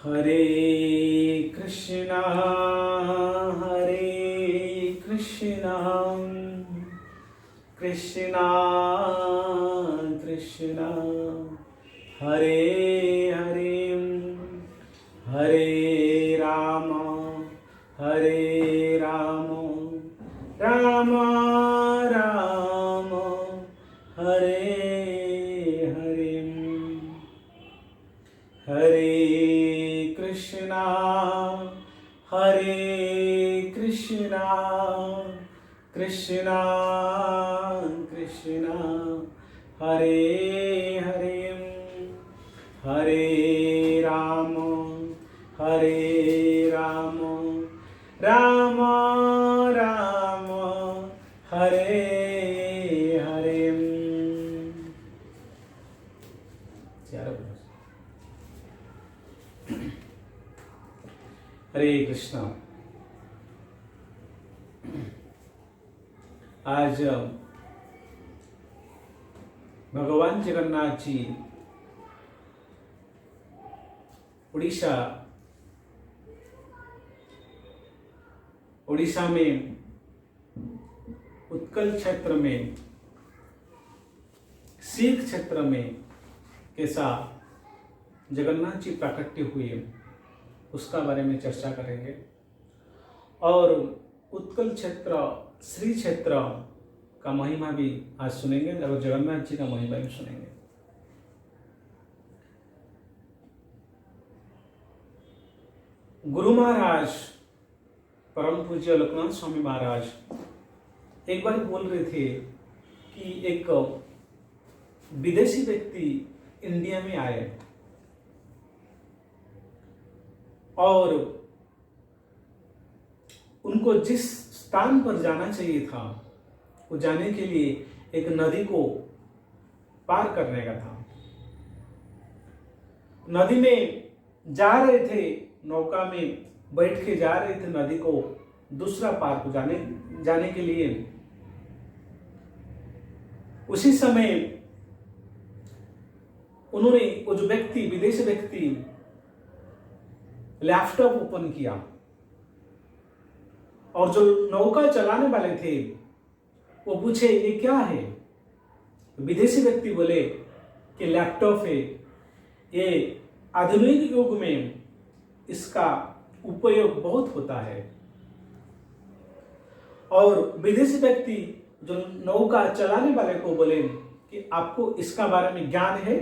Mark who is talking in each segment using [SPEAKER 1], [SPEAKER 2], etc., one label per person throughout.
[SPEAKER 1] हरे कृष्णा कृष्णा कृष्णा हरे हरे हरे राम राम राम हरे हरे हरे कृष्णा कृष्णा कृष्णा हरे हरे हरे राम राम राम हरे हरे। हरे कृष्णा। आज भगवान जगन्नाथ जी उड़ीसा में उत्कल क्षेत्र में सिख क्षेत्र में कैसा जगन्नाथ जी प्राकट्य हुए उसका बारे में चर्चा करेंगे और उत्कल क्षेत्र श्री क्षेत्र का महिमा भी आज सुनेंगे और जगन्नाथ जी का महिमा भी सुनेंगे। गुरु महाराज परम पूज्य लोकनाथ स्वामी महाराज एक बार बोल रहे थे कि एक विदेशी व्यक्ति इंडिया में आए और उनको जिस स्थान पर जाना चाहिए था वो जाने के लिए एक नदी को पार करने का था। नदी में जा रहे थे, नौका में बैठ के जा रहे थे नदी को दूसरा पार को जाने के लिए। उसी समय उन्होंने वो जो व्यक्ति विदेशी व्यक्ति लैपटॉप ओपन किया और जो नौका चलाने वाले थे वो पूछे ये क्या है। विदेशी व्यक्ति बोले कि लैपटॉप है, ये आधुनिक युग में इसका उपयोग बहुत होता है। और विदेशी व्यक्ति जो नौका चलाने वाले को बोले कि आपको इसका बारे में ज्ञान है।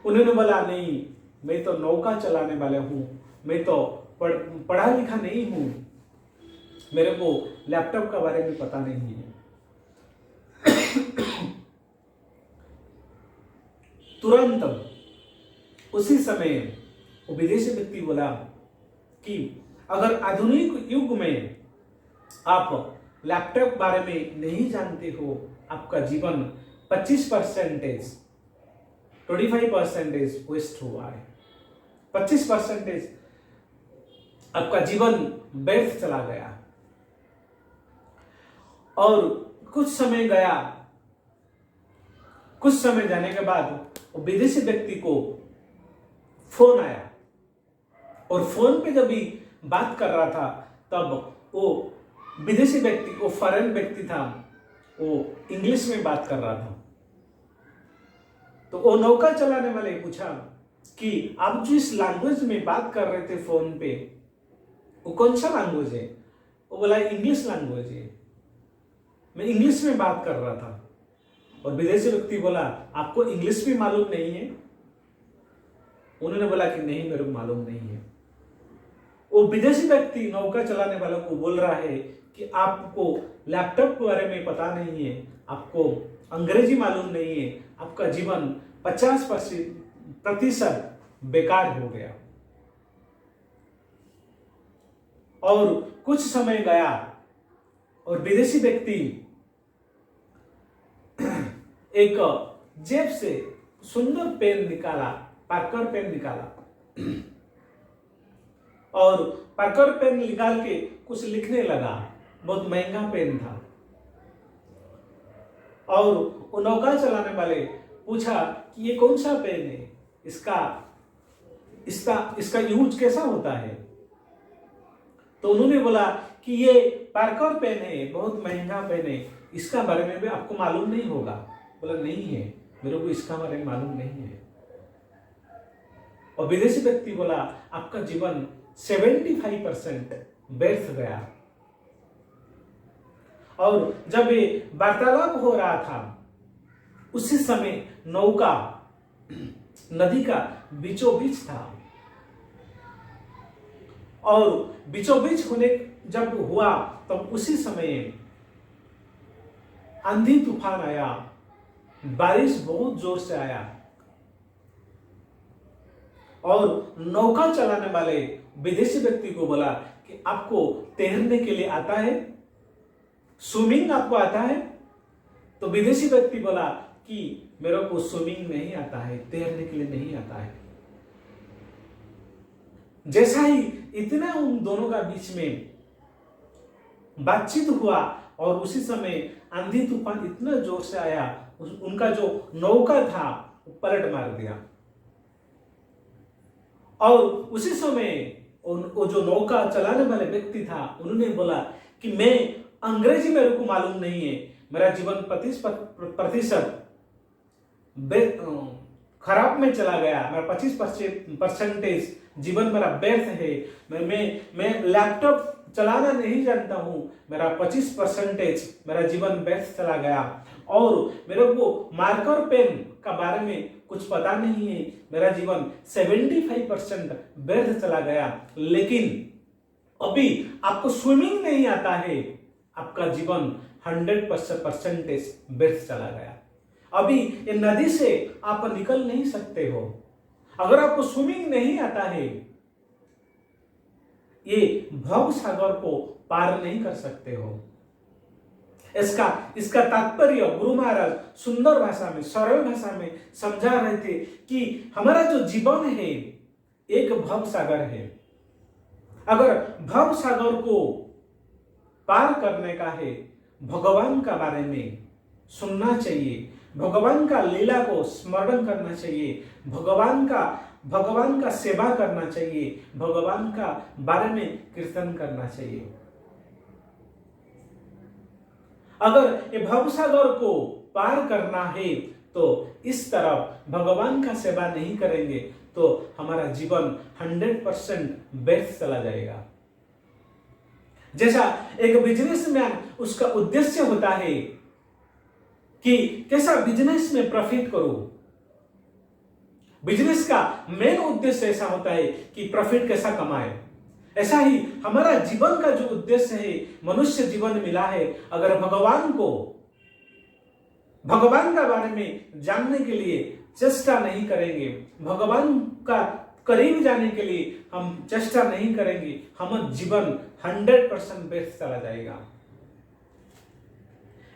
[SPEAKER 1] उन्होंने बोला नहीं, मैं तो नौका चलाने वाला हूं, मैं तो पढ़ा लिखा नहीं हूं, मेरे को लैपटॉप का बारे में पता नहीं है। तुरंत उसी समय वो विदेशी व्यक्ति बोला कि अगर आधुनिक युग में आप लैपटॉप बारे में नहीं जानते हो, आपका जीवन 25% 25% वेस्ट हुआ है। 25% आपका जीवन व्यर्थ चला गया। और कुछ समय गया, कुछ समय जाने के बाद वो विदेशी व्यक्ति को फोन आया और फोन पे जब भी बात कर रहा था तब वो विदेशी व्यक्ति, वो फॉरेन व्यक्ति था, वो इंग्लिश में बात कर रहा था। तो वो नौका चलाने वाले पूछा कि आप जिस लैंग्वेज में बात कर रहे थे फोन पे वो कौन सा लैंग्वेज है। वो बोला इंग्लिश लैंग्वेज है, मैं इंग्लिश में बात कर रहा था। और विदेशी व्यक्ति बोला आपको इंग्लिश भी मालूम नहीं है। उन्होंने बोला कि नहीं, मेरे को मालूम नहीं है। वो विदेशी व्यक्ति नौका चलाने वालों को बोल रहा है कि आपको लैपटॉप के बारे में पता नहीं है, आपको अंग्रेजी मालूम नहीं है, आपका जीवन 50% बेकार हो गया। और कुछ समय गया और विदेशी व्यक्ति एक जेब से सुंदर पेन निकाला, पार्कर पेन निकाला और पार्कर पेन निकाल के कुछ लिखने लगा। बहुत महंगा पेन था। और वो नौका चलाने वाले पूछा कि ये कौन सा पेन है, इसका इसका यूज कैसा होता है? तो उन्होंने बोला कि ये पार्कर पेन है, बहुत महंगा पेन है, इसका बारे में भी आपको मालूम नहीं होगा। बोला नहीं है, मेरे को इसका बारे में मालूम नहीं है। और विदेशी व्यक्ति बोला आपका जीवन 75% व्यर्थ गया। और जब ये वार्तालाप हो रहा था उसी समय नौका नदी का बीचों बीच था, और बीचों बीच होने जब हुआ तब उसी समय आंधी तूफान आया, बारिश बहुत जोर से आया, और नौका चलाने वाले विदेशी व्यक्ति को बोला कि आपको तैरने के लिए आता है, स्विमिंग आपको आता है? तो विदेशी व्यक्ति बोला कि मेरे को स्विमिंग नहीं आता है, तैरने के लिए नहीं आता है। जैसा ही इतना उन दोनों का बीच में बातचीत हुआ और उसी समय आंधी तूफान इतना जोर से आया, उनका जो नौका था वो पलट मार दिया। और उसी समय वो जो नौका चलाने वाले व्यक्ति था उन्होंने बोला कि मैं अंग्रेजी मेरे को मालूम नहीं है, मेरा जीवन 25% खराब में चला गया, मेरा 25% जीवन मेरा व्यर्थ है, मैं लैपटॉप चलाना नहीं जानता हूं, मेरा 25% मेरा जीवन व्यर्थ चला गया, और मेरे को मार्कर पेन का बारे में कुछ पता नहीं है, मेरा जीवन 75% व्यर्थ चला गया। लेकिन अभी आपको स्विमिंग नहीं आता है, आपका जीवन 100% व्यर्थ चला गया। अभी ये नदी से आप निकल नहीं सकते हो। अगर आपको स्विमिंग नहीं आता है, ये भव सागर को पार नहीं कर सकते हो। इसका तात्पर्य गुरु महाराज सुंदर भाषा में, सरल भाषा में समझा रहे थे कि हमारा जो जीवन है एक भव सागर है। अगर भव सागर को पार करने का है, भगवान का बारे में सुनना चाहिए, भगवान का लीला को स्मरण करना चाहिए, भगवान का सेवा करना चाहिए, भगवान का बारे में कीर्तन करना चाहिए। अगर ये भवसागर को पार करना है तो इस तरफ भगवान का सेवा नहीं करेंगे तो हमारा जीवन 100% व्यर्थ चला जाएगा। जैसा एक बिजनेसमैन, उसका उद्देश्य होता है कि कैसा बिजनेस में प्रॉफिट करो। बिजनेस का मेन उद्देश्य ऐसा होता है कि प्रॉफिट कैसा कमाए। ऐसा ही हमारा जीवन का जो उद्देश्य है, मनुष्य जीवन मिला है, अगर भगवान का बारे में जानने के लिए चेष्टा नहीं करेंगे, भगवान का करीब जाने के लिए हम चेष्टा नहीं करेंगे, हमारा जीवन 100% व्यर्थ चला जाएगा।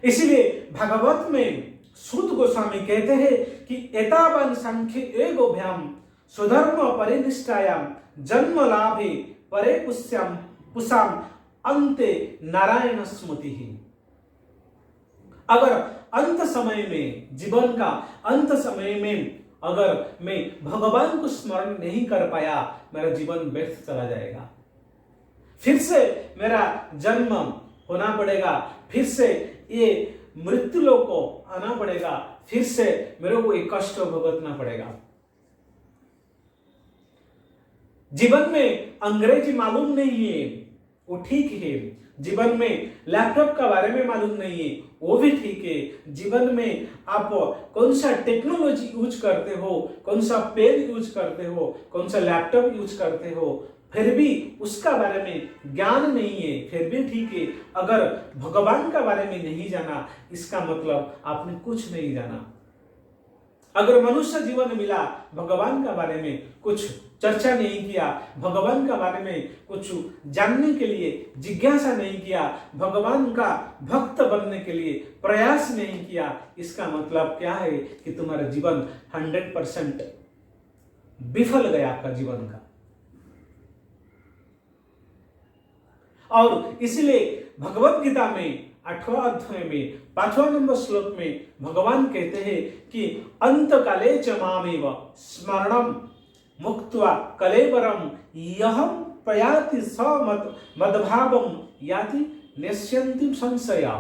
[SPEAKER 1] इसीलिए भागवत में सूत गोस्वामी कहते हैं कि एतावन संख्य एगोभ्याम स्वधर्म परिनिष्ठायाम जन्म लाभे परे पुष्याम अंते नारायण स्मृति ही। अगर अंत समय में, जीवन का अंत समय में अगर मैं भगवान को स्मरण नहीं कर पाया, मेरा जीवन व्यर्थ चला जाएगा। फिर से मेरा जन्म होना पड़ेगा, फिर से ये मृत्यु लोक को आना पड़ेगा, फिर से मेरे को एक कष्ट भुगतना पड़ेगा। जीवन में अंग्रेजी मालूम नहीं है, वो ठीक है। जीवन में लैपटॉप का बारे में मालूम नहीं है, वो भी ठीक है। जीवन में आप कौन सा टेक्नोलॉजी यूज करते हो, कौन सा पेन यूज करते हो, कौन सा लैपटॉप यूज करते हो, फिर भी उसका बारे में ज्ञान नहीं है, फिर भी ठीक है। अगर भगवान का बारे में नहीं जाना, इसका मतलब आपने कुछ नहीं जाना। अगर मनुष्य जीवन मिला, भगवान का बारे में कुछ चर्चा नहीं किया, भगवान का बारे में कुछ जानने के लिए जिज्ञासा नहीं किया, भगवान का भक्त बनने के लिए प्रयास नहीं किया, इसका मतलब क्या है कि तुम्हारा जीवन 100% विफल गया आपका जीवन का। और इसलिए भगवत गीता में 8वां अध्याय में 5वां नंबर श्लोक में भगवान कहते हैं कि अंत काले च मामेव स्मरणम मुक्त्वा कलेवरम यहम प्रयाति स मदभावम याति निश्यन्तिम संशया।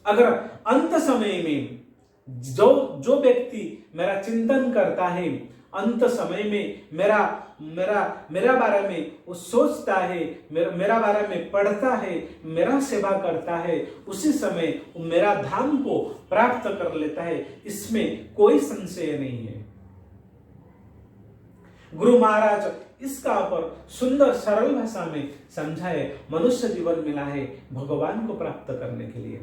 [SPEAKER 1] अगर अंत समय में जो व्यक्ति मेरा चिंतन करता है, अंत समय में मेरा बारे में वो सोचता है, मेरा बारे में पढ़ता है, मेरा सेवा करता है, उसी समय वो मेरा धाम को प्राप्त कर लेता है, इसमें कोई संशय नहीं है। गुरु महाराज इसका पर सुंदर सरल भाषा में समझाए। मनुष्य जीवन मिला है भगवान को प्राप्त करने के लिए,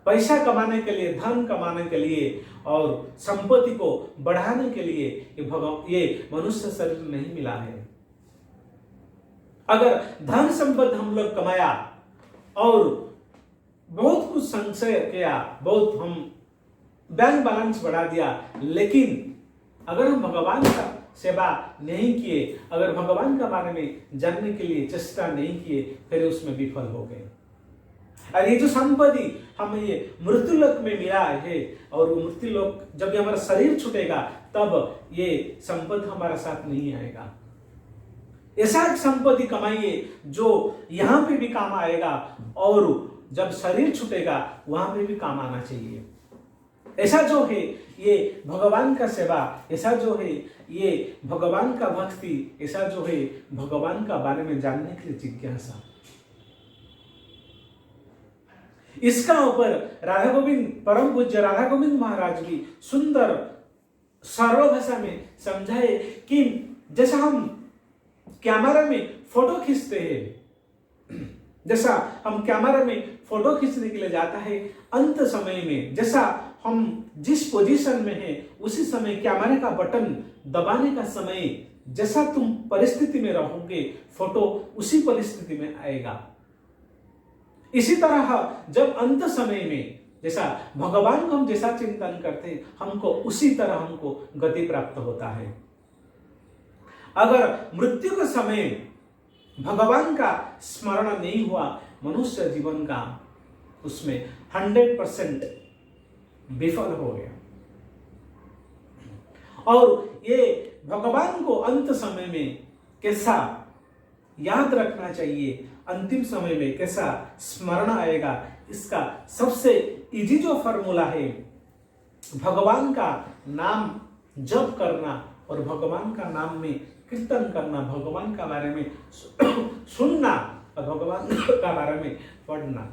[SPEAKER 1] पैसा कमाने के लिए, धन कमाने के लिए और संपत्ति को बढ़ाने के लिए ये मनुष्य शरीर नहीं मिला है। अगर धन संपत्ति हम लोग कमाया और बहुत कुछ संचय किया, बहुत हम बैंक बैलेंस बढ़ा दिया, लेकिन अगर हम भगवान का सेवा नहीं किए, अगर भगवान का बारे में जानने के लिए चेष्टा नहीं किए, फिर उसमें विफल हो गए। और ये जो संपत्ति हमें ये मृत्यु लोक में मिला है, और वो मृत्यु लोक जब हमारा शरीर छूटेगा तब ये संपत्ति हमारा साथ नहीं आएगा। ऐसा संपत्ति कमाइए जो यहाँ पे भी काम आएगा और जब शरीर छूटेगा वहां पे भी काम आना चाहिए। ऐसा जो है ये भगवान का सेवा, ऐसा जो है ये भगवान का भक्ति, ऐसा जो है भगवान का बारे में जानने के लिए जिज्ञासा। इसका ऊपर राधा गोविंद, परम पूज्य राधा गोविंद महाराज भी सुंदर सरल भाषा में समझाए कि जैसा हम कैमरा में फोटो खींचते हैं, जैसा हम कैमरा में फोटो खींचने के लिए जाता है, अंत समय में जैसा हम जिस पोजीशन में है उसी समय कैमरे का बटन दबाने का समय जैसा तुम परिस्थिति में रहोगे, फोटो उसी परिस्थिति में आएगा। इसी तरह जब अंत समय में जैसा भगवान को हम जैसा चिंतन करते हैं, हमको उसी तरह हमको गति प्राप्त होता है। अगर मृत्यु के समय भगवान का स्मरण नहीं हुआ, मनुष्य जीवन का उसमें 100% विफल हो गया। और ये भगवान को अंत समय में कैसा याद रखना चाहिए, अंतिम समय में कैसा स्मरण आएगा, इसका सबसे इजी जो फॉर्मूला है भगवान का नाम जप करना और भगवान का नाम में कीर्तन करना, भगवान का बारे में सुनना और भगवान का बारे में पढ़ना।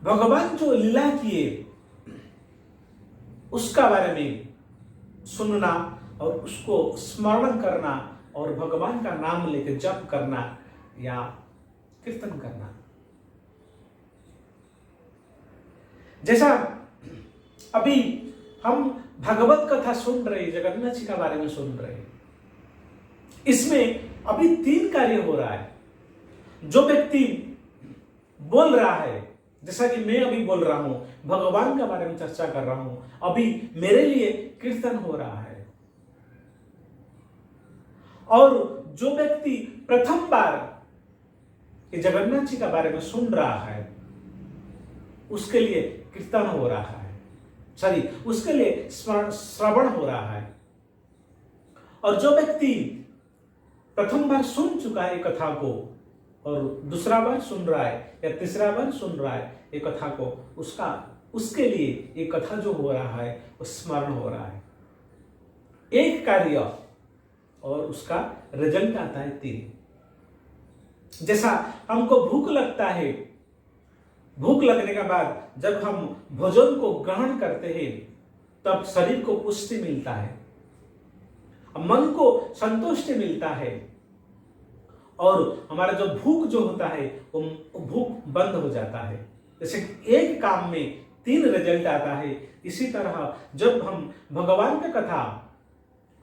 [SPEAKER 1] भगवान जो लीला किए उसका बारे में सुनना और उसको स्मरण करना और भगवान का नाम लेकर जप करना या कीर्तन करना। जैसा अभी हम भगवत कथा सुन रहे, जगन्नाथ जी का बारे में सुन रहे, इसमें अभी 3 कार्य हो रहा है। जो व्यक्ति बोल रहा है, जैसा कि मैं अभी बोल रहा हूं, भगवान के बारे में चर्चा कर रहा हूं, अभी मेरे लिए कीर्तन हो रहा है। और जो व्यक्ति प्रथम बार जगन्नाथ जी के बारे में सुन रहा है, उसके लिए कीर्तन हो रहा है, सॉरी, उसके लिए श्रवण हो रहा है। और जो व्यक्ति प्रथम बार सुन चुका है कथा को और दूसरा बार सुन रहा है या तीसरा बार सुन रहा है ये कथा को, उसके लिए ये कथा जो हो रहा है वो स्मरण हो रहा है। एक कार्य और उसका रिजल्ट आता है 3। जैसा हमको भूख लगता है, भूख लगने के बाद जब हम भोजन को ग्रहण करते हैं तब शरीर को पुष्टि मिलता है, मन को संतुष्टि मिलता है और हमारा जो भूख जो होता है वो भूख बंद हो जाता है। जैसे एक काम में 3 रिजल्ट आता है, इसी तरह जब हम भगवान का कथा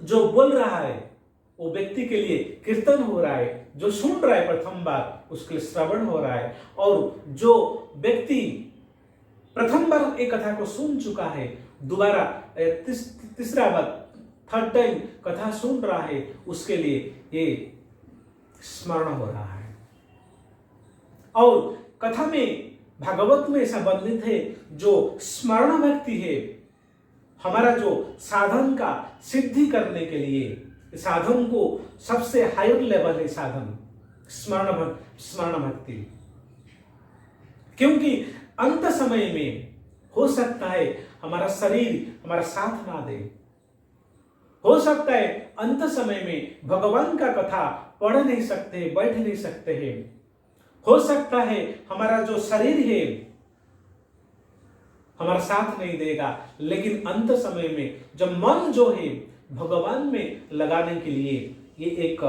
[SPEAKER 1] जो बोल रहा है वो व्यक्ति के लिए कीर्तन हो रहा है, जो सुन रहा है प्रथम बार उसके लिए श्रवण हो रहा है, और जो व्यक्ति प्रथम बार एक कथा को सुन चुका है दोबारा तीसरा बार 3rd टाइम कथा सुन रहा है, उसके लिए ये स्मरण हो रहा है। और कथा में भागवत में ऐसा वर्णित है, जो स्मरण भक्ति है, हमारा जो साधन का सिद्धि करने के लिए साधन को सबसे हायर लेवल है साधन स्मरण भक्ति। क्योंकि अंत समय में हो सकता है हमारा शरीर हमारा साथ ना दे, हो सकता है अंत समय में भगवान का कथा पढ़ नहीं सकते, बैठ नहीं सकते हैं, हो सकता है हमारा जो शरीर है हमारा साथ नहीं देगा, लेकिन अंत समय में जब मन जो है भगवान में लगाने के लिए ये एक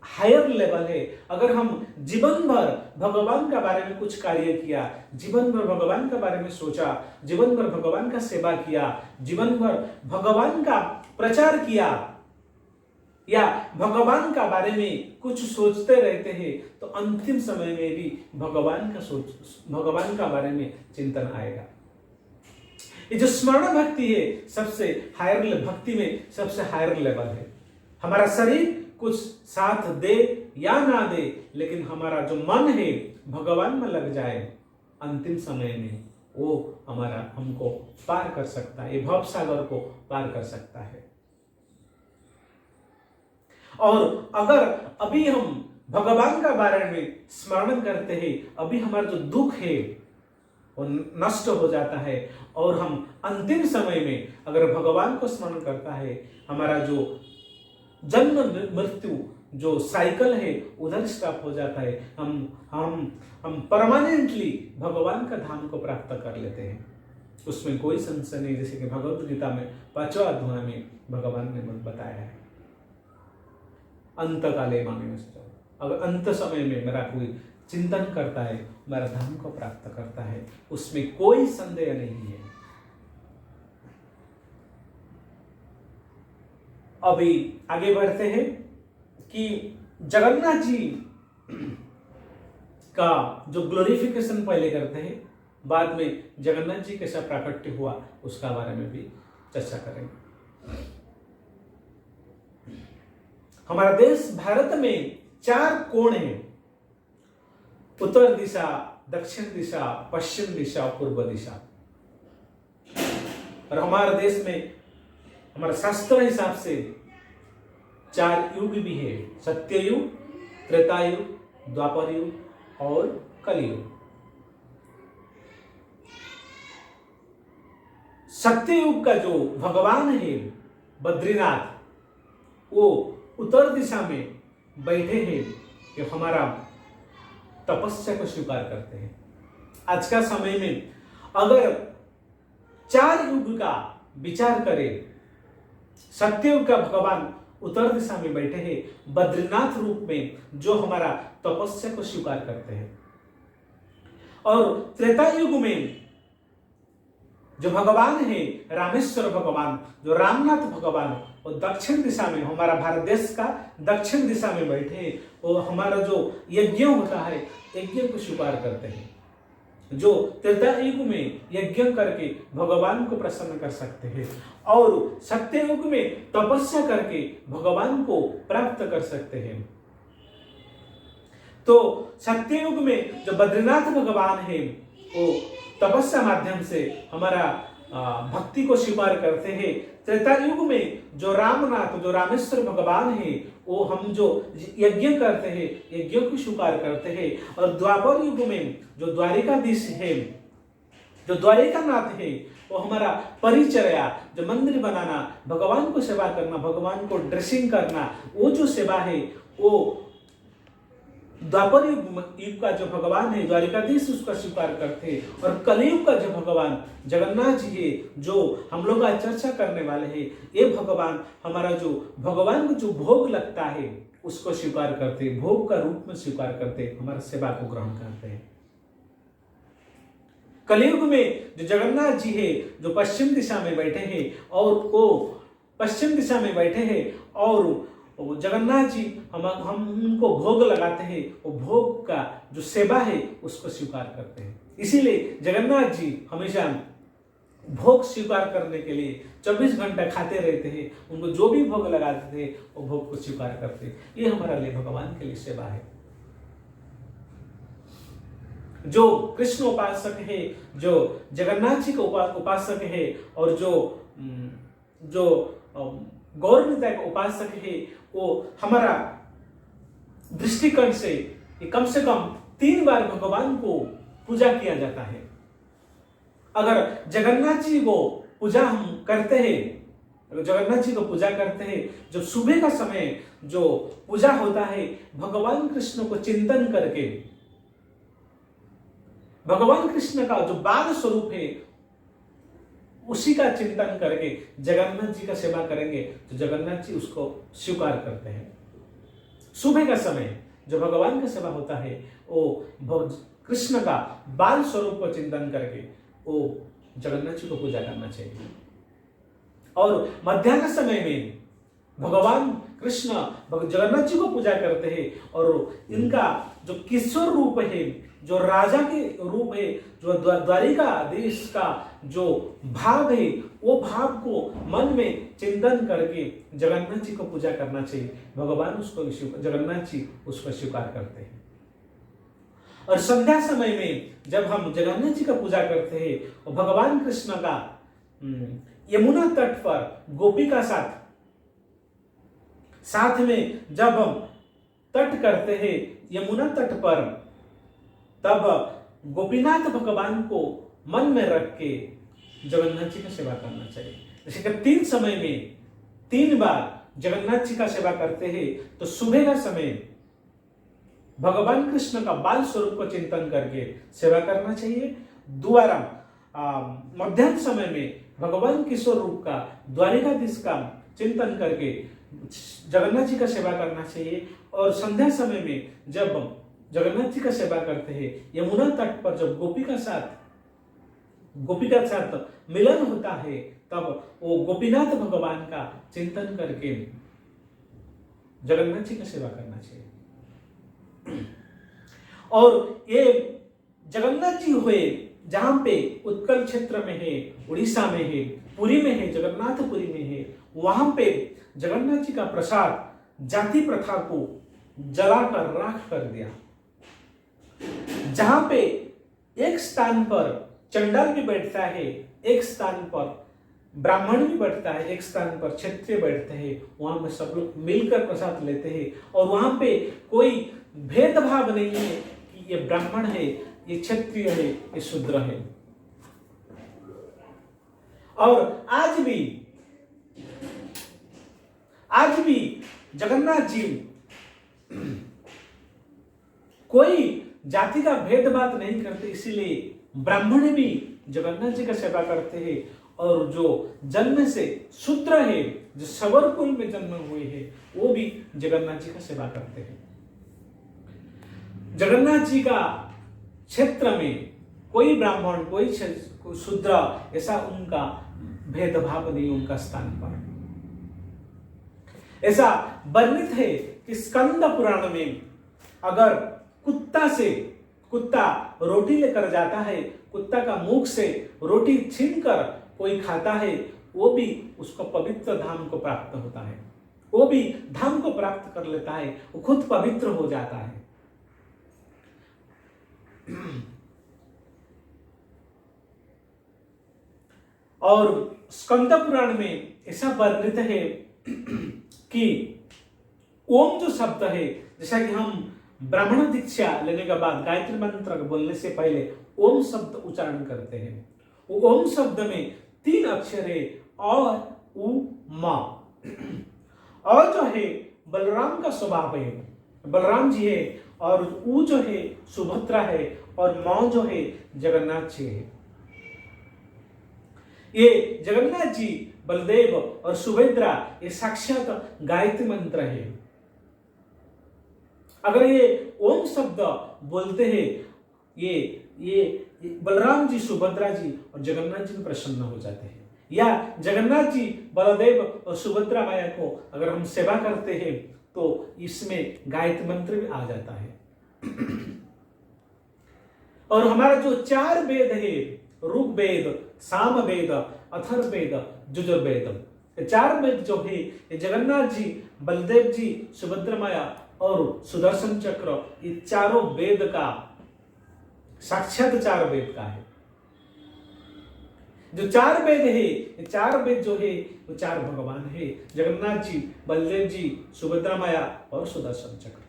[SPEAKER 1] हायर लेवल है। अगर हम जीवन भर भगवान का बारे में कुछ कार्य किया, जीवन भर भगवान के बारे में सोचा, जीवन भर भगवान का सेवा किया, जीवन भर भगवान का प्रचार किया या भगवान का बारे में कुछ सोचते रहते हैं, तो अंतिम समय में भी भगवान का बारे में चिंतन आएगा। ये जो स्मरण भक्ति है सबसे हायर भक्ति में सबसे हायर लेवल है। हमारा शरीर कुछ साथ दे या ना दे, लेकिन हमारा जो मन है भगवान में लग जाए, अंतिम समय में वो हमको पार कर सकता है, ये भव सागर को पार कर सकता है। और अगर अभी हम भगवान का बारे में स्मरण करते हैं, अभी हमारा जो दुख है वो नष्ट हो जाता है, और हम अंतिम समय में अगर भगवान को स्मरण करता है, हमारा जो जन्म मृत्यु जो साइकिल है उधर स्टॉप हो जाता है। हम परमानेंटली भगवान का धाम को प्राप्त कर लेते हैं, उसमें कोई संशय नहीं। जैसे कि भगवत गीता में 5वां अध्याय में भगवान ने बताया है, अंत काले माने अगर अंत समय में मेरा कोई चिंतन करता है, मेरा धाम को प्राप्त करता है, उसमें कोई संदेह नहीं है। अभी आगे बढ़ते हैं कि जगन्नाथ जी का जो ग्लोरिफिकेशन पहले करते हैं, बाद में जगन्नाथ जी कैसा प्राकट्य हुआ उसका बारे में भी चर्चा करेंगे। हमारा देश भारत में 4 कोण हैं, उत्तर दिशा, दक्षिण दिशा, पश्चिम दिशा, पूर्व दिशा। और हमारे देश में हमारे शास्त्र हिसाब से 4 युग भी है, सत्ययुग, त्रेतायुग, द्वापर युग और कलयुग। सत्ययुग का जो भगवान है बद्रीनाथ, वो उत्तर दिशा में बैठे हैं कि हमारा तपस्या को स्वीकार करते हैं। आज का समय में अगर 4 युग का विचार करें, सत्ययुग का भगवान उत्तर दिशा में बैठे हैं बद्रीनाथ रूप में, जो हमारा तपस्या को स्वीकार करते हैं। और त्रेता युग में जो भगवान है रामेश्वर भगवान, जो रामनाथ भगवान, और दक्षिण दिशा में हमारा भारत देश का दक्षिण दिशा में बैठे, और हमारा जो यज्ञ होता है यज्ञ को स्वीकार करते हैं, जो त्रेता युग में यज्ञ करके भगवान को प्रसन्न कर सकते हैं, और सत्य युग में तपस्या करके भगवान को प्राप्त कर सकते हैं। तो सत्य युग में जो बद्रीनाथ भगवान है वो तपस्या माध्यम से हमारा भक्ति को स्वीकार करते हैं। त्रेता युग में जो रामनाथ, जो रामेश्वर भगवान है, वो हम जो यज्ञ करते हैं यज्ञ को स्वीकार करते हैं। और द्वापर युग में जो द्वारिकाधीश है, जो द्वारिकानाथ है, वो हमारा परिचर्या, जो मंदिर बनाना, भगवान को सेवा करना, भगवान को ड्रेसिंग करना, वो जो सेवा है वो द्वापर युग का जो भगवान है द्वारिकाधीश उसका स्वीकार करते हैं। और कलयुग का जो भगवान जगन्नाथ जी है, जो हम लोग आज चर्चा करने वाले हैं, ये भगवान हमारा जो भगवान को जो भोग लगता है उसको स्वीकार करते हैं, भोग का रूप में स्वीकार करते हैं, हमारा सेवा को ग्रहण करते हैं। कलयुग में जो जगन्नाथ जी है जो पश्चिम दिशा में बैठे हैं, और वो पश्चिम दिशा में बैठे हैं, और जगन्नाथ जी हम उनको भोग लगाते हैं, वो भोग का जो सेवा है उसको स्वीकार करते हैं। इसीलिए जगन्नाथ जी हमेशा भोग स्वीकार करने के लिए 24 घंटा खाते रहते हैं, उनको जो भी भोग लगाते थे वो भोग को स्वीकार करते हैं। ये हमारा लिए भगवान के लिए सेवा है। जो कृष्ण उपासक है, जो जगन्नाथ जी के उपासक है, और जो गौर निताय का उपासक है, वो हमारा दृष्टिकोण से कम 3 बार भगवान को पूजा किया जाता है। अगर जगन्नाथ जी को पूजा हम करते हैं, अगर जगन्नाथ जी को पूजा करते हैं, जब सुबह का समय जो पूजा होता है, भगवान कृष्ण को चिंतन करके, भगवान कृष्ण का जो बाल स्वरूप है उसी का चिंतन करके जगन्नाथ जी का सेवा करेंगे तो जगन्नाथ जी उसको स्वीकार करते हैं। सुबह का समय जो भगवान का सेवा होता है, वो कृष्ण का बाल स्वरूप को चिंतन करके वो जगन्नाथ जी को पूजा करना चाहिए। और मध्याह्न समय में भगवान कृष्ण जगन्नाथ जी को पूजा करते हैं, और इनका जो किशोर रूप है, जो राजा के रूप है, जो द्वारिका देश का जो भाव है, वो भाव को मन में चिंतन करके जगन्नाथ जी को पूजा करना चाहिए। भगवान उसको जगन्नाथ जी उसको स्वीकार करते हैं। और संध्या समय में जब हम जगन्नाथ जी का पूजा करते हैं और भगवान कृष्ण का यमुना तट पर गोपिका साथ में जब हम तट करते हैं यमुना तट पर, तब गोपीनाथ भगवान को मन में रख के जगन्नाथ जी का सेवा करना चाहिए। जैसे कि 3 समय में 3 बार जगन्नाथ जी का सेवा करते हैं, तो सुबह का समय भगवान कृष्ण का बाल स्वरूप को चिंतन करके सेवा करना चाहिए। दोबारा मध्याह्न समय में भगवान किशोर रूप का द्वारिकाधीश का चिंतन करके जगन्नाथ जी का सेवा करना चाहिए। और संध्या समय में जब जगन्नाथ जी का सेवा करते हैं, यमुना तट पर जब गोपिका साथ मिलन होता है, तब वो गोपीनाथ भगवान का चिंतन करके जगन्नाथ जी का सेवा करना चाहिए। और ये जगन्नाथ जी हुए जहां पे उत्कल क्षेत्र में है, उड़ीसा में है, पुरी में है, जगन्नाथपुरी में है, वहां पे जगन्नाथ जी का प्रसाद जाति प्रथा को जलाकर राख कर दिया। जहां पे एक स्थान पर चंडाल भी बैठता है, एक स्थान पर ब्राह्मण भी बैठता है, एक स्थान पर क्षत्रिय बैठते हैं, वहां पे सब लोग मिलकर प्रसाद लेते हैं। और वहां पे कोई भेदभाव नहीं है कि ये ब्राह्मण है, ये क्षत्रिय है, ये शूद्र है। और आज भी जगन्नाथ जी कोई जाति का भेदभाव नहीं करते, इसीलिए ब्राह्मण भी जगन्नाथ जी का सेवा करते हैं। और जो जन्म से शूद्र है, जो सवर कुल में जन्म हुए हैं, वो भी जगन्नाथ जी का सेवा करते हैं। जगन्नाथ जी का क्षेत्र में कोई ब्राह्मण, कोई शूद्र, ऐसा उनका भेदभाव नहीं उनका स्थान पर। ऐसा वर्णित है कि स्कंद पुराण में अगर कुत्ता रोटी लेकर जाता है, कुत्ता का मुख से रोटी छीनकर कोई खाता है, वो भी उसको पवित्र धाम को प्राप्त होता है, वो भी धाम को प्राप्त कर लेता है, वो खुद पवित्र हो जाता है। और स्कंद पुराण में ऐसा वर्णित है कि ओम जो शब्द है, जैसा कि हम ब्राह्मण दीक्षा लेने के बाद गायत्री मंत्र बोलने से पहले ओम शब्द उच्चारण करते हैं। वो ओम शब्द में 3 अक्षर है, और उ मा। और जो है बलराम का स्वभाव है, बलराम जी है, और उ जो है सुभद्रा है, और मा जो है जगन्नाथ जी है। ये जगन्नाथ जी, बलदेव और सुभद्रा, ये साक्षात गायत्री मंत्र है। अगर ये ओम शब्द बोलते हैं, ये बलराम जी, सुभद्रा जी और जगन्नाथ जी प्रसन्न हो जाते हैं। या जगन्नाथ जी, बलदेव और सुभद्रा माया को अगर हम सेवा करते हैं तो इसमें गायत्री मंत्र भी आ जाता है। और हमारा जो 4 वेद है, ऋग्वेद, सामवेद, अथर्ववेद, यजुर्वेद, ये 4 वेद जो है, ये जगन्नाथ जी, बलदेव जी, सुभद्रा माया और सुदर्शन चक्र, ये चारों वेद का साक्षात 4 वेद का है। जो 4 वेद है, ये 4 वेद जो है वो 4 भगवान है, जगन्नाथ जी, बलदेव जी, सुभद्रा माया और सुदर्शन चक्र।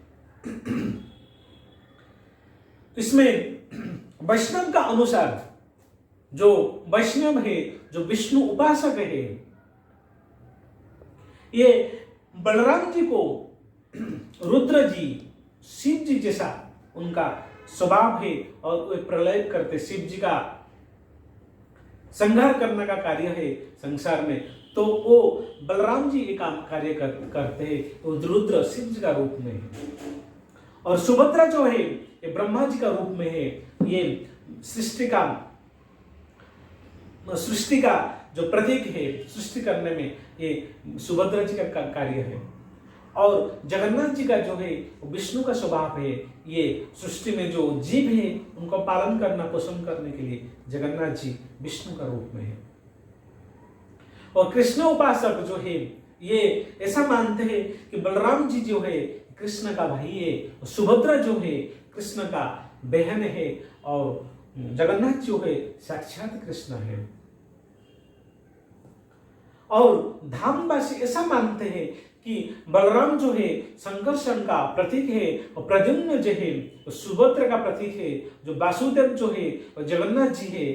[SPEAKER 1] इसमें वैष्णव का अनुसार जो वैष्णव है, जो विष्णु उपासक है, ये बलराम जी को रुद्र जी, शिव जी जैसा उनका स्वभाव है और वे प्रलय करते, शिव जी का संहार करने का कार्य है संसार में, तो वो बलराम जी ये काम कार्य करते हैं, तो रुद्र शिव जी का रूप में है। और सुभद्रा जो है ये ब्रह्मा जी का रूप में है। ये सृष्टि का जो प्रतीक है, सृष्टि करने में ये सुभद्रा जी का कार्य है। और जगन्नाथ जी का जो है विष्णु का स्वभाव है, ये सृष्टि में जो जीव है उनको पालन करना, पोषण करने के लिए जगन्नाथ जी विष्णु का रूप में है। और कृष्ण उपासक जो है ये ऐसा मानते हैं कि बलराम जी जो है कृष्ण का भाई है, सुभद्रा जो है कृष्ण का बहन है, और जगन्नाथ जो है साक्षात कृष्ण है। और धामवासी ऐसा मानते हैं कि बलराम जो है संकर्षण का प्रतीक है, और प्रद्युम्न जो है सुभद्रा का प्रतीक है, जो वासुदेव जो है और जगन्नाथ जी है,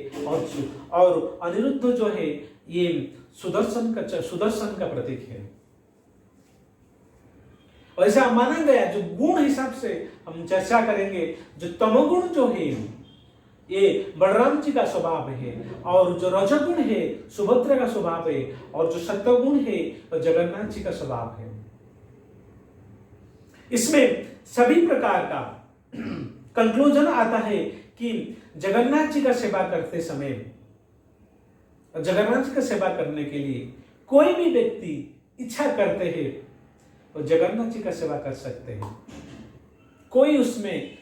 [SPEAKER 1] और अनिरुद्ध जो है ये सुदर्शन का प्रतीक है। और ऐसा माना गया, जो गुण हिसाब से हम चर्चा करेंगे, जो तमोगुण जो है ये बलराम जी का स्वभाव है, और जो रजोगुण है सुभद्रा का स्वभाव है, और जो सत्वगुण है वो जगन्नाथ जी का स्वभाव है। इसमें सभी प्रकार का कंक्लूजन आता है कि जगन्नाथ जी का सेवा करते समय, जगन्नाथ जी का सेवा करने के लिए कोई भी व्यक्ति इच्छा करते हैं वो जगन्नाथ जी का सेवा कर सकते हैं। कोई उसमें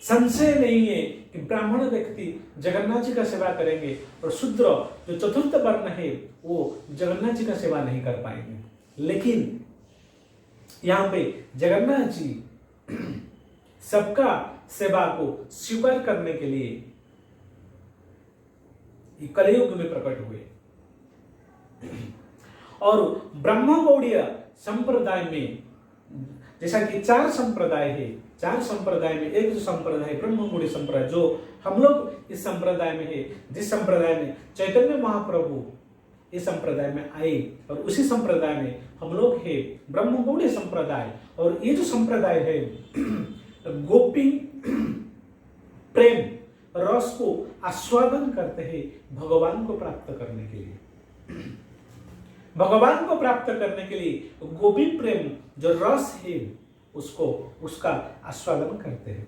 [SPEAKER 1] संशय नहीं है कि ब्राह्मण व्यक्ति जगन्नाथ जी का सेवा करेंगे और शूद्र जो चतुर्थ वर्ण है वो जगन्नाथ जी का सेवा नहीं कर पाएंगे। लेकिन यहाँ पे जगन्नाथ जी सबका सेवा को स्वीकार करने के लिए कलयुग में प्रकट हुए। और ब्रह्मगौड़ीय संप्रदाय में जैसा कि 4 संप्रदाय है, 4 संप्रदाय में एक जो संप्रदाय ब्रह्मगौड़ीय संप्रदाय, जो हम लोग इस संप्रदाय में है, जिस संप्रदाय में चैतन्य महाप्रभु इस संप्रदाय में आए, और उसी संप्रदाय में हम लोग है ब्रह्मगौड़ीय संप्रदाय। और ये जो संप्रदाय है गोपी प्रेम रस को आस्वादन करते हैं भगवान को प्राप्त करने के लिए। भगवान को प्राप्त करने के लिए गोपी प्रेम जो रस है उसका आस्वादन करते हैं।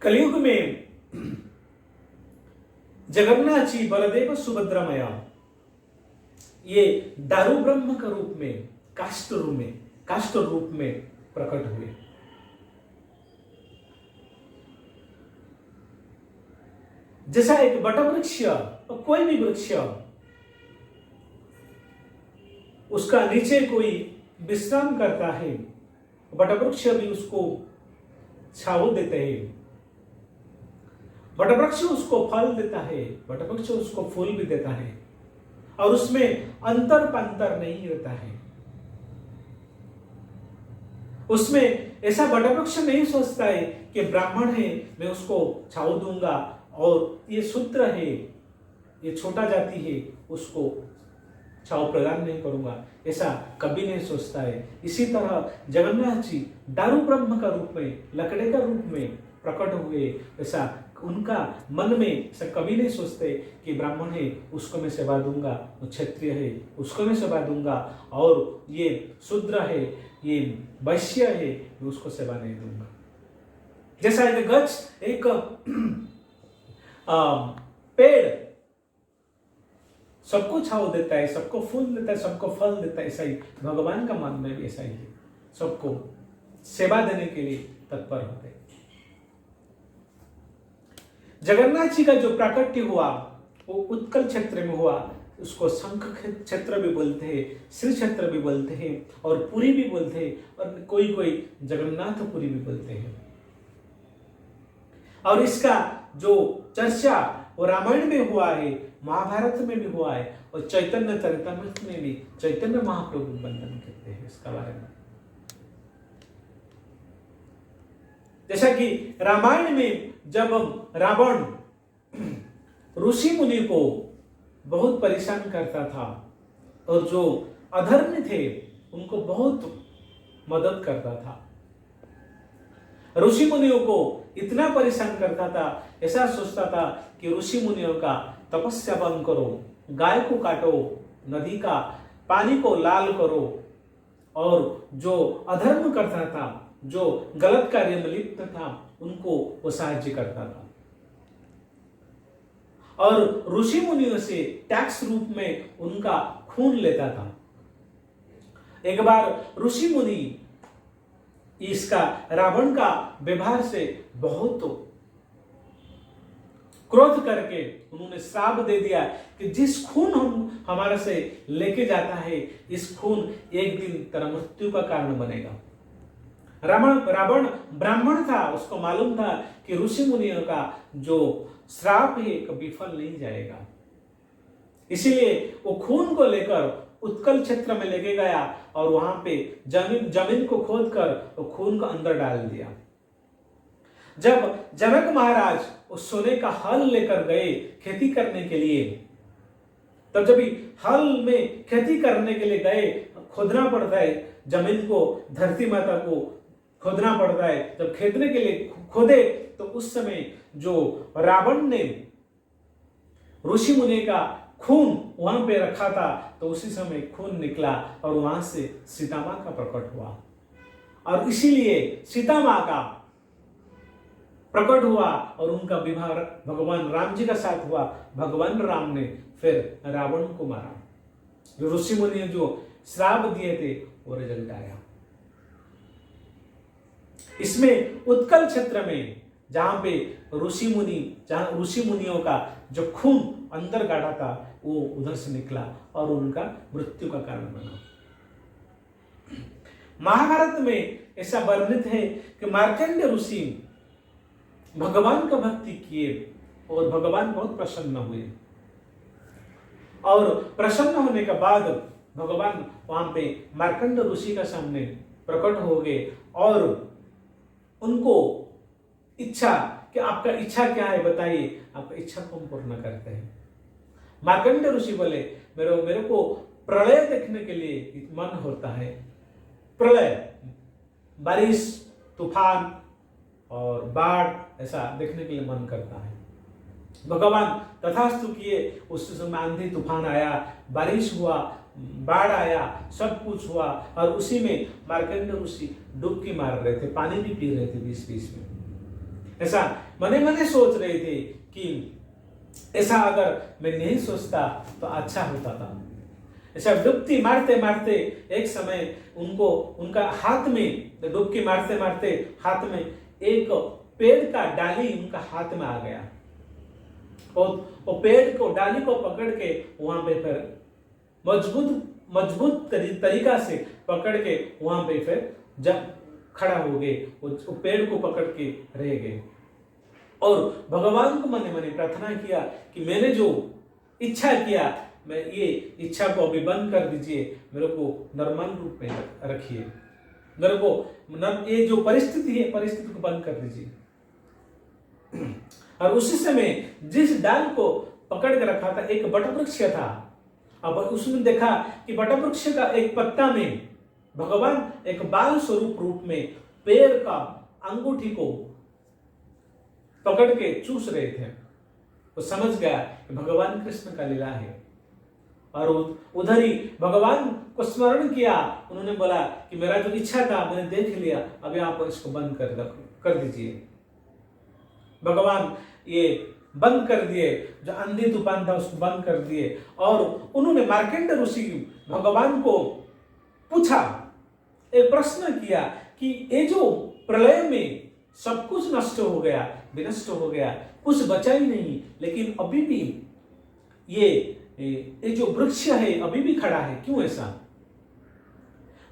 [SPEAKER 1] कलयुग में जगन्नाथ जी, बलदेव, सुभद्रा मैया ये दारू ब्रह्म के रूप में, काष्ठ रूप में प्रकट हुए। जैसा एक वटवृक्ष और कोई भी वृक्ष उसका नीचे कोई विश्राम करता है, वटवृक्ष भी उसको छाव देते हैं, वटवृक्ष उसको फल देता है, वटवृक्ष उसको फूल भी देता है, और उसमें अंतर पंतर नहीं रहता है। उसमें ऐसा वटवृक्ष नहीं सोचता है कि ब्राह्मण है मैं उसको छाव दूंगा, और ये शूद्र है, ये छोटा जाति है, उसको छाव प्रदान नहीं करूंगा, ऐसा कभी नहीं सोचता है। इसी तरह जगन्नाथ जी दारू ब्रह्म का रूप में, लकड़े का रूप में प्रकट हुए, ऐसा उनका मन में से कभी नहीं सोचते कि ब्राह्मण है उसको मैं सेवा दूंगा, वो क्षत्रिय है उसको मैं सेवा दूंगा, और ये शूद्र है, ये वैश्य है, मैं उसको सेवा नहीं दूंगा। जैसा एक गच्छ, एक पेड़ सबको छाव देता है, सबको फूल देता है, सबको फल देता है, ऐसा ही भगवान का मन में भी ऐसा ही है, सबको सेवा देने के लिए तत्पर होते हैं। जगन्नाथ जी का जो प्राकट्य हुआ वो उत्कल क्षेत्र में हुआ। उसको शंख क्षेत्र भी बोलते हैं, श्री क्षेत्र भी बोलते हैं, और पुरी भी बोलते हैं, और कोई कोई जगन्नाथपुरी भी बोलते हैं। और इसका जो चर्चा वो रामायण में हुआ है, महाभारत में भी हुआ है, और चैतन्य चरितमृत में भी चैतन्य महाप्रभु वर्णन करते हैं इसका बारे में। जैसा कि रामायण में जब रावण ऋषि मुनि को बहुत परेशान करता था, और जो अधर्मी थे उनको बहुत मदद करता था, ऋषि मुनियों को इतना परेशान करता था, ऐसा सोचता था कि ऋषि मुनियों का तपस्या बंद करो, गाय को काटो, नदी का पानी को लाल करो, और जो अधर्म करता था, जो गलत कार्य में लिप्त था, उनको वो साहाय्य करता था। और ऋषि मुनियों से टैक्स रूप में उनका खून लेता था। एक बार ऋषि मुनि इसका रावण का व्यवहार से बहुत क्रोध करके उन्होंने श्राप दे दिया कि जिस खून हम हमारे से लेके जाता है, इस खून एक दिन तेरा मृत्यु का कारण बनेगा। रावण ब्राह्मण था, उसको मालूम था कि ऋषि मुनियों का जो श्राप है कभी फल नहीं जाएगा। इसीलिए वो खून को लेकर उत्कल क्षेत्र में लेके गया, और वहां पे जमीन को खोदकर वो खून को अंदर डाल दिया। जब जनक महाराज उस सोने का हल लेकर गए खेती करने के लिए, तब जब हल में खेती करने के लिए गए, खोदना पड़ता है जमीन को, धरती माता को खोदना पड़ता है। जब खेदने के लिए खोदे तो उस समय जो रावण ने ऋषि मुनि का खून वहां पे रखा था, तो उसी समय खून निकला और वहां से सीता मां का प्रकट हुआ, और इसीलिए सीता मां का प्रकट हुआ और उनका विवाह भगवान राम जी का साथ हुआ। भगवान राम ने फिर रावण को मारा। जो ऋषि मुनि ने जो श्राप दिए थे वो रिजल्ट आया। इसमें उत्कल क्षेत्र में जहां पे ऋषि मुनियों का जो खून अंदर गाढ़ा था वो उधर से निकला और उनका मृत्यु का कारण बना। महाभारत में ऐसा वर्णित है कि मार्कंडेय ऋषि भगवान का भक्ति किए और भगवान बहुत प्रसन्न हुए, और प्रसन्न होने के बाद भगवान वहां पे मार्कंडेय ऋषि का सामने प्रकट हो गए और उनको इच्छा कि आपका इच्छा क्या है बताइए, आपका इच्छा को हम पूर्ण करते हैं। मार्कंडेय ऋषि बोले मेरे को प्रलय देखने के लिए मन होता है। प्रलय, बारिश, तूफान और बाढ़ ऐसा देखने के लिए मन करता है। भगवान तथास्तु किए। उस समय आंधी तूफान आया, बारिश हुआ, बाढ़ आया, सब कुछ हुआ, और उसी में मार्कंडेय ऋषि डुबकी मार रहे थे, पानी भी पी रहे थे बीच बीच में। ऐसा मने मने सोच रहे थे कि ऐसा अगर मैं नहीं सोचता तो अच्छा होता था। ऐसा डुबकी मारते मारते एक समय उनका हाथ में, डुबकी मारते मारते हाथ में एक पेड़ का डाली उनका हाथ में आ गया, और वो पेड़ को डाली को पकड़ के वहां पे फिर मजबूत तरीका से पकड़ के वहां पे फिर जब खड़ा हो गए, वो पेड़ को पकड़ के रह गए और भगवान को मने मने प्रार्थना किया कि मैंने जो इच्छा किया, मैं ये इच्छा को अभी बंद कर दीजिए, मेरे को नॉर्मल रूप में रखिए, मेरे को ये जो परिस्थिति है परिस्थिति को बंद कर दीजिए। और उसी समय जिस डाल को पकड़ के रखा था एक बटवृक्ष था। अब उसने देखा कि बटवृक्ष का एक पत्ता में भगवान एक बाल स्वरूप रूप में पेड़ का अंगूठी को पकड़ के चूस रहे थे। वो समझ गया कि भगवान कृष्ण का लीला है, और उधर ही भगवान को स्मरण किया। उन्होंने बोला कि मेरा जो इच्छा था मैंने देख लिया, अभी आप इसको बंद कर दीजिए। भगवान ये बंद कर दिए, जो आंधी तूफान था उसको बंद कर दिए, और उन्होंने मार्कंडेय ऋषि भगवान को पूछा, एक प्रश्न किया कि ये जो प्रलय में सब कुछ नष्ट हो गया, विनष्ट हो गया, कुछ बचा ही नहीं, लेकिन अभी भी ये जो वृक्ष है अभी भी खड़ा है। क्यों ऐसा?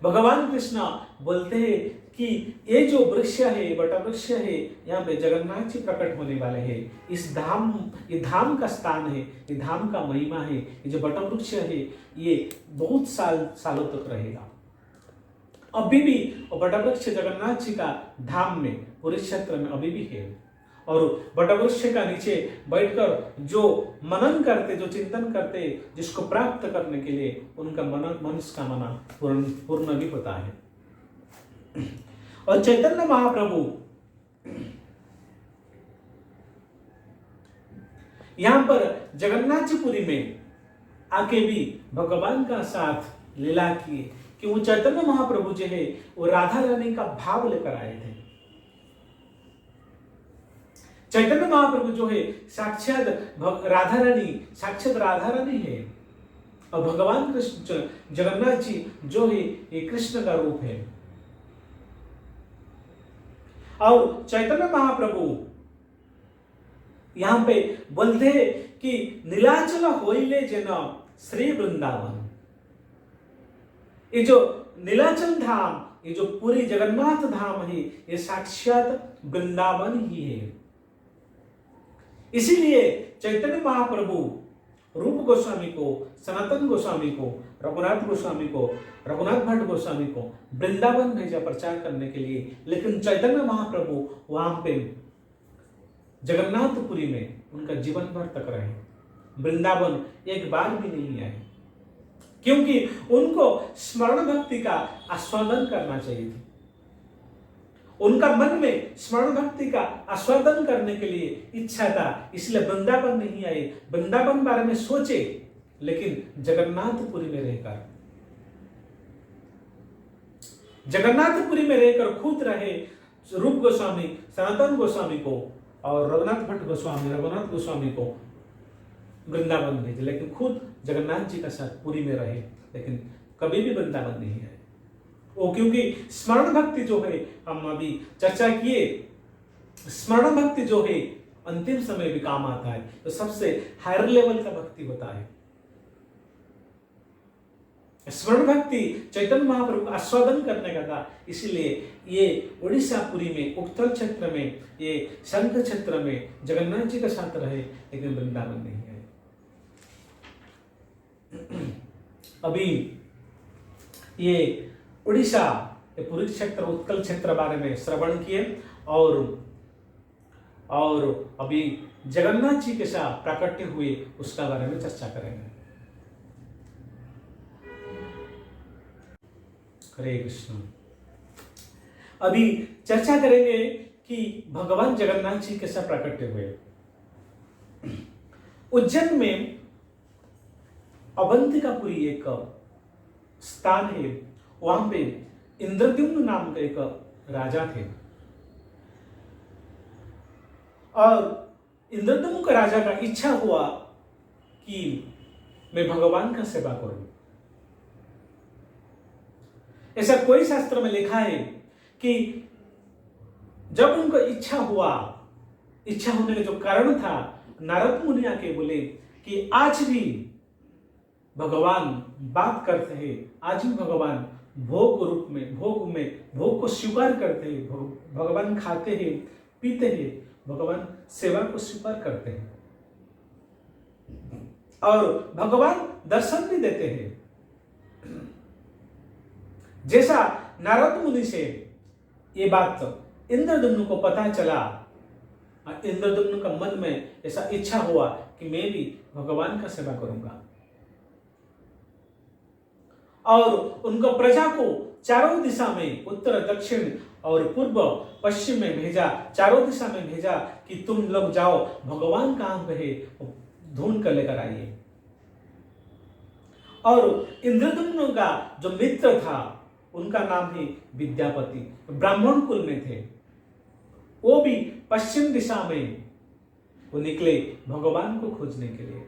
[SPEAKER 1] भगवान कृष्ण बोलते हैं कि ये जो वृक्ष है, बटा वृक्ष है, यहाँ पे जगन्नाथ जी प्रकट होने वाले हैं। इस धाम, ये धाम का स्थान है, ये धाम का महिमा है। ये जो बटा वृक्ष है ये बहुत सालों तक रहेगा। अभी भी बटा वृक्ष जगन्नाथ जी का धाम में, पूरे क्षेत्र में अभी भी है। और बटा वृक्ष का नीचे बैठकर जो मनन करते, जो चिंतन करते, जिसको प्राप्त करने के लिए उनका मनस्कामना पूर्ण भी होता है। और चैतन्य महाप्रभु यहां पर जगन्नाथ जी पुरी में आके भी भगवान का साथ लीला किए कि वो चैतन्य महाप्रभु जो है वो राधा रानी का भाव लेकर आए थे। चैतन्य महाप्रभु जो है साक्षात राधा रानी है, और भगवान कृष्ण जगन्नाथ जी जो है ये कृष्ण का रूप है। और चैतन्य महाप्रभु यहां पे बोलते हैं कि नीलाचल होइले जेन श्री वृंदावन। ये जो नीलाचल धाम, ये जो पूरी जगन्नाथ धाम है, ये साक्षात वृंदावन ही है। इसीलिए चैतन्य महाप्रभु रूप गोस्वामी को, सनातन गोस्वामी को, रघुनाथ गोस्वामी को, रघुनाथ भट्ट गोस्वामी को वृंदावन भेजा प्रचार करने के लिए। लेकिन चैतन्य महाप्रभु वहां पे जगन्नाथपुरी में उनका जीवन भर तक रहे, वृंदावन एक बार भी नहीं आए, क्योंकि उनको स्मरण भक्ति का आस्वादन करना चाहिए था। उनका मन में स्मरण भक्ति का आस्वादन करने के लिए इच्छा था, इसलिए वृंदावन नहीं आए। वृंदावन बारे में सोचे, लेकिन जगन्नाथपुरी में रहकर खुद रहे रूप गोस्वामी, सनातन गोस्वामी को और रघुनाथ भट्ट गोस्वामी, रघुनाथ गोस्वामी को वृंदावन भेजे, लेकिन खुद जगन्नाथ जी का साथ पुरी में रहे, लेकिन कभी भी वृंदावन नहीं आए। वो क्योंकि स्मरण भक्ति जो है, हम अभी चर्चा किए, स्मरण भक्ति जो है अंतिम समय भी काम आता है, तो सबसे हायर लेवल का भक्ति होता है। स्मरण भक्ति चैतन्य महाप्रभु का आस्वादन करने का था, इसलिए ये उड़ीसापुरी में, उत्कल क्षेत्र में, ये शंख क्षेत्र में जगन्नाथ जी के साथ रहे, लेकिन वृंदावन नहीं आए। अभी ये उड़ीसा, ये पूरी क्षेत्र, उत्कल क्षेत्र बारे में श्रवण किए, और अभी जगन्नाथ जी के साथ प्राकट्य हुए उसका बारे में चर्चा करेंगे। हरे कृष्ण। अभी चर्चा करेंगे कि भगवान जगन्नाथ जी कैसा प्राकट्य हुए। उज्जैन में अवंतिकापुरी एक स्थान है, वहां पे इंद्रद्युम्न नाम का एक राजा थे, और इंद्रद्युम्न का राजा का इच्छा हुआ कि मैं भगवान का सेवा करूं। ऐसा कोई शास्त्र में लिखा है कि जब उनको इच्छा हुआ, इच्छा होने का जो कारण था, नारद मुनि आके बोले कि आज भी भगवान बात करते हैं, आज भी भगवान भोग रूप में, भोग को स्वीकार करते हैं, भगवान खाते हैं, पीते हैं, भगवान सेवा को स्वीकार करते हैं, और भगवान दर्शन भी देते हैं। जैसा नारद मुनि से ये बात इंद्रद्युम्न को पता चला, इंद्रद्युम्न का मन में ऐसा इच्छा हुआ कि मैं भी भगवान का सेवा करूंगा, और उनको प्रजा को चारों दिशा में, उत्तर, दक्षिण और पूर्व पश्चिम में भेजा, चारों दिशा में भेजा कि तुम लोग जाओ, भगवान कहां पे है ढूंढ कर लेकर आइए। और इंद्रद्युम्न का जो मित्र था, उनका नाम है विद्यापति, ब्राह्मण कुल में थे, वो भी पश्चिम दिशा में वो निकले भगवान को खोजने के लिए,